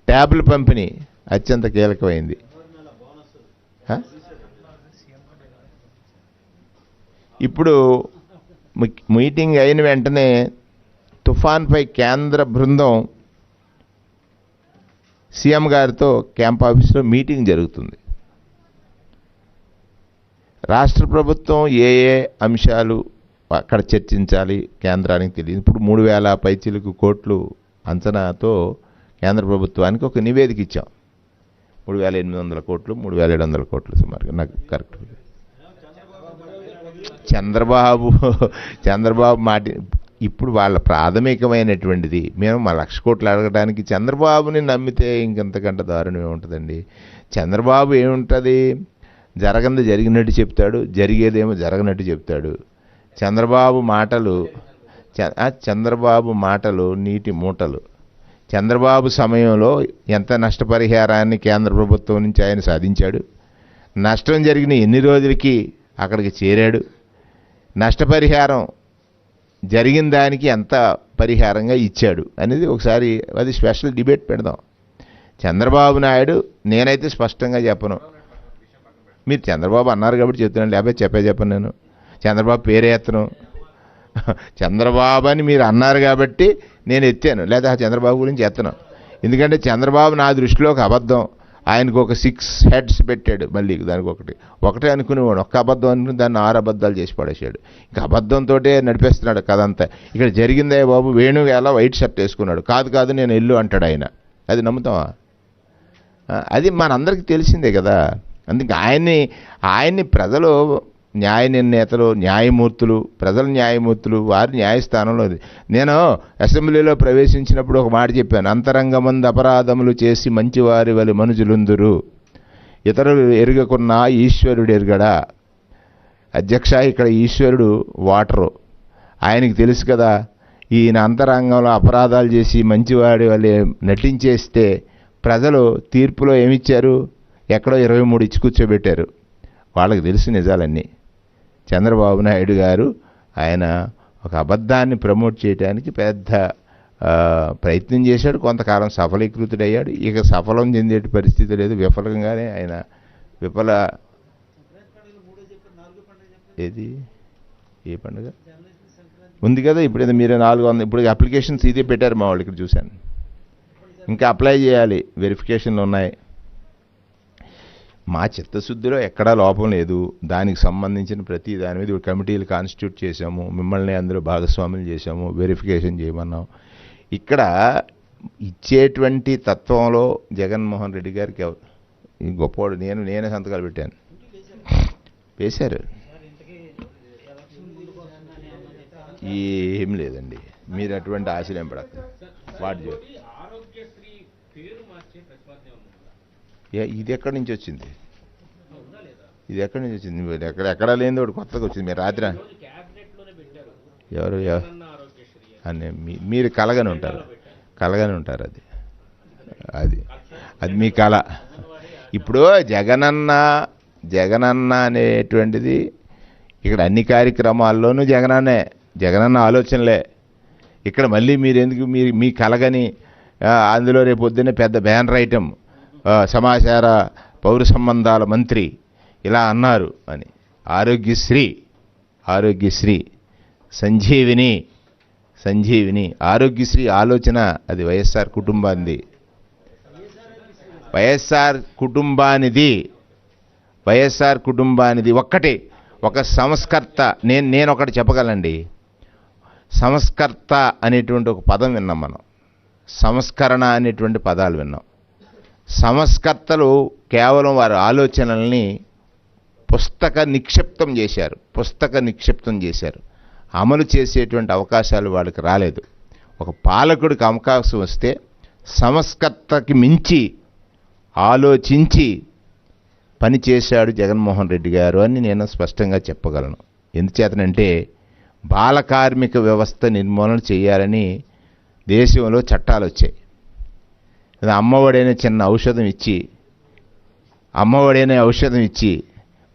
ట్యాబ్ల పంపిణీ అత్యంత కీలకమైంది. ఇప్పుడు మీటింగ్ అయిన వెంటనే తుఫాన్పై కేంద్ర బృందం సీఎం గారితో క్యాంప్ ఆఫీస్లో మీటింగ్ జరుగుతుంది. రాష్ట్ర ప్రభుత్వం ఏ అంశాలు అక్కడ చర్చించాలి కేంద్రానికి తెలియదు. ఇప్పుడు 3000 పైచిలకు కోట్లు అంచనాతో కేంద్ర ప్రభుత్వానికి ఒక నివేదిక ఇచ్చాం. 3800 కోట్లు, 3700 కోట్లు సుమారుగా, నాకు కరెక్ట్. చంద్రబాబు మాట ఇప్పుడు వాళ్ళ ప్రాథమికమైనటువంటిది. మేము మా 1,00,000 కోట్లు అడగడానికి చంద్రబాబుని నమ్మితే ఇంకెంతకంటే దారుణం ఏముంటుందండి? చంద్రబాబు ఏముంటుంది, జరగంది జరిగినట్టు చెప్తాడు, జరిగేదేమో జరగనట్టు చెప్తాడు. చంద్రబాబు మాటలు నీటి మూటలు. చంద్రబాబు సమయంలో ఎంత నష్టపరిహారాన్ని కేంద్ర ప్రభుత్వం నుంచి ఆయన సాధించాడు, నష్టం జరిగిన ఎన్ని రోజులకి అక్కడికి చేరాడు, నష్టపరిహారం జరిగిన దానికి ఎంత పరిహారంగా ఇచ్చాడు అనేది ఒకసారి అది స్పెషల్ డిబేట్ పెడదాం. చంద్రబాబు నాయుడు, నేనైతే స్పష్టంగా చెప్పను, మీరు చంద్రబాబు అన్నారు కాబట్టి చెప్తున్నాను, లేకపోతే చెప్పను. నేను చంద్రబాబు పేరే ఎత్తను. చంద్రబాబు అని మీరు అన్నారు కాబట్టి నేను ఎత్తాను, లేదా చంద్రబాబు గురించి ఎత్తను. ఎందుకంటే చంద్రబాబు నా దృష్టిలో ఒక అబద్ధం. ఆయనకు ఒక 6 హెడ్స్ పెట్టాడు, మళ్ళీ దానికి ఒకటే అనుకునేవాడు. ఒక్క అబద్ధం అనుకుని దాన్ని 6 అబద్ధాలు చేసి పడేసాడు. ఇంకా అబద్ధంతో నడిపేస్తున్నాడు కదంతా. ఇక్కడ జరిగిందే బాబు, వేణు ఎలా వైట్ షర్ట్ వేసుకున్నాడు, కాదు నేను ఎల్లు అంటాడు ఆయన. అది నమ్ముతావా? అది మనందరికీ తెలిసిందే కదా. అందుకే ఆయన్ని ప్రజలు న్యాయ నిర్ణేతలు, న్యాయమూర్తులు, ప్రజల న్యాయమూర్తులు, వారి న్యాయస్థానంలో. నేను అసెంబ్లీలో ప్రవేశించినప్పుడు ఒక మాట చెప్పాను, అంతరంగమందు అపరాధములు చేసి మంచివారి వలి మనుజులుందురు, ఇతరులు ఎరుగకున్నా ఈశ్వరుడు ఎరుగడా. అధ్యక్ష, ఇక్కడ ఈశ్వరుడు వాటరు, ఆయనకి తెలుసు కదా. ఈయన అంతరంగంలో అపరాధాలు చేసి మంచివాడి వల్లే నటించేస్తే ప్రజలు తీర్పులో ఏమిచ్చారు? ఎక్కడో 23 ఇచ్చి కూర్చోబెట్టారు. వాళ్ళకి తెలుసు నిజాలన్నీ. చంద్రబాబు నాయుడు గారు ఆయన ఒక అబద్ధాన్ని ప్రమోట్ చేయడానికి పెద్ద ప్రయత్నం చేశాడు. కొంతకాలం సఫలీకృతుడయ్యాడు. ఇక సఫలం చెందే పరిస్థితి లేదు. విఫలంగానే ఆయన ఏ పండుగ ఉంది కదా ఇప్పుడు? మీరు 400 ఇప్పుడు అప్లికేషన్స్ ఇదే పెట్టారు మా వాళ్ళు, ఇక్కడ చూశాను. ఇంకా అప్లై చేయాలి, వెరిఫికేషన్లు ఉన్నాయి. మా చిత్తశుద్ధిలో ఎక్కడా లోపం లేదు. దానికి సంబంధించిన ప్రతి దాని మీద కమిటీలు కాన్స్టిట్యూట్ చేశాము, మిమ్మల్ని అందులో భాగస్వాములు చేశాము, వెరిఫికేషన్ చేయమన్నాం. ఇక్కడ ఇచ్చేటువంటి తత్వంలో జగన్మోహన్ రెడ్డి గారికి ఈ గొప్పవాడు. నేనే సంతకాలు పెట్టాను, వేశారు. ఏం లేదండి, మీరు అటువంటి ఆశలేం పడక వాటి ఇది ఎక్కడి నుంచి వచ్చింది? ఇది ఎక్కడి నుంచి వచ్చింది? మీరు ఎక్కడా లేని ఒకటి కొత్తగా వచ్చింది. మీరు రాత్రి ఎవరు అని మీరు కలగని ఉంటారు అది అది అది మీ కళ. ఇప్పుడు జగనన్న అనేటువంటిది ఇక్కడ అన్ని కార్యక్రమాల్లోనూ జగనన్న ఆలోచనలే. ఇక్కడ మళ్ళీ మీరు ఎందుకు మీ కలగని అందులో రేపు పొద్దున్నే పెద్ద బ్యానర్ ఐటమ్ సమాచార పౌర సంబంధాల మంత్రి ఇలా అన్నారు అని. ఆరోగ్యశ్రీ సంజీవిని ఆరోగ్యశ్రీ ఆలోచన అది వైఎస్ఆర్ కుటుంబానిది. వైఎస్ఆర్ కుటుంబానిది ఒక్కటే ఒక సంస్కర్త. నేను ఒకటి చెప్పగలండి, సంస్కర్త అనేటువంటి ఒక పదం విన్నాం మనం, సంస్కరణ అనేటువంటి పదాలు విన్నాం. సంస్కర్తలు కేవలం వారి ఆలోచనల్ని పుస్తక నిక్షిప్తం చేశారు, అమలు చేసేటువంటి అవకాశాలు వాళ్ళకి రాలేదు. ఒక పాలకుడికి అవకాశం వస్తే సంస్కర్తకి మించి ఆలోచించి పనిచేశాడు జగన్మోహన్ రెడ్డి గారు అని నేను స్పష్టంగా చెప్పగలను. ఎందుచేతనంటే బాల కార్మిక వ్యవస్థ నిర్మూలన చేయాలని దేశంలో చట్టాలు వచ్చాయి. అమ్మఒడైన చిన్న ఔషధం ఇచ్చి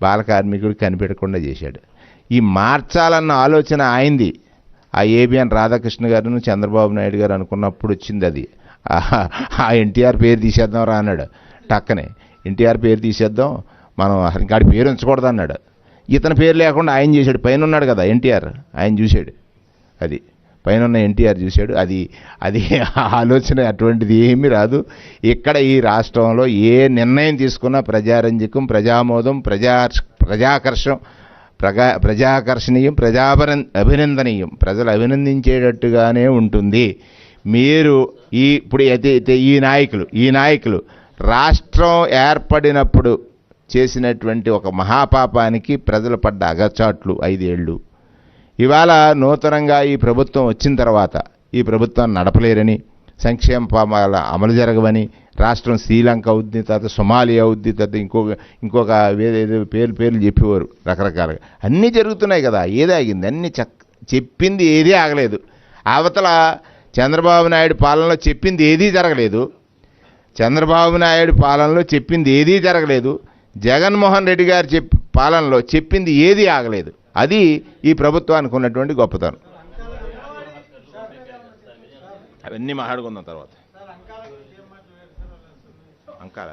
బాల కార్మికుడు కనిపెట్టకుండా చేశాడు. ఈ మార్చాలన్న ఆలోచన ఆయింది. ఆ ఏబిఎన్ రాధాకృష్ణ గారు చంద్రబాబు నాయుడు గారు అనుకున్నప్పుడు వచ్చింది అది. ఆ ఎన్టీఆర్ పేరు తీసేద్దాం రా అన్నాడు. టక్కనే ఎన్టీఆర్ పేరు తీసేద్దాం, మనం ఇంకాడి పేరు ఉంచకూడదు అన్నాడు. ఇతని పేరు లేకుండా ఆయన చేశాడు. పైన ఉన్నాడు కదా ఎన్టీఆర్, ఆయన చూశాడు. అది పైన ఉన్న ఎన్టీఆర్ చూశాడు. అది ఆలోచన అటువంటిది ఏమీ రాదు. ఇక్కడ ఈ రాష్ట్రంలో ఏ నిర్ణయం తీసుకున్నా ప్రజారంజకం, ప్రజామోదం, ప్రజాకర్షణీయం, అభినందనీయం, ప్రజలు అభినందించేటట్టుగానే ఉంటుంది. మీరు ఇప్పుడు ఈ నాయకులు రాష్ట్రం ఏర్పడినప్పుడు చేసినటువంటి ఒక మహాపాపానికి ప్రజలు పడ్డ అగచాట్లు 5 ఏళ్ళు. ఇవాళ నూతనంగా ఈ ప్రభుత్వం వచ్చిన తర్వాత ఈ ప్రభుత్వాన్ని నడపలేరని, సంక్షేమ పామాల అమలు జరగవని, రాష్ట్రం శ్రీలంక అవుద్ది, తర్వాత సొమాలియా అవుద్ది, తర్వాత ఇంకొక ఏదో పేర్లు చెప్పేవారు రకరకాలుగా. అన్నీ జరుగుతున్నాయి కదా, ఏది ఆగింది? అన్నీ చెప్పింది ఏదీ ఆగలేదు. అవతల చంద్రబాబు నాయుడు పాలనలో చెప్పింది ఏదీ జరగలేదు. జగన్మోహన్ రెడ్డి గారు పాలనలో చెప్పింది ఏదీ ఆగలేదు. అది ఈ ప్రభుత్వానికి ఉన్నటువంటి గొప్పతనం. అవన్నీ మాట్లాడుకుందాం తర్వాత. అంకాల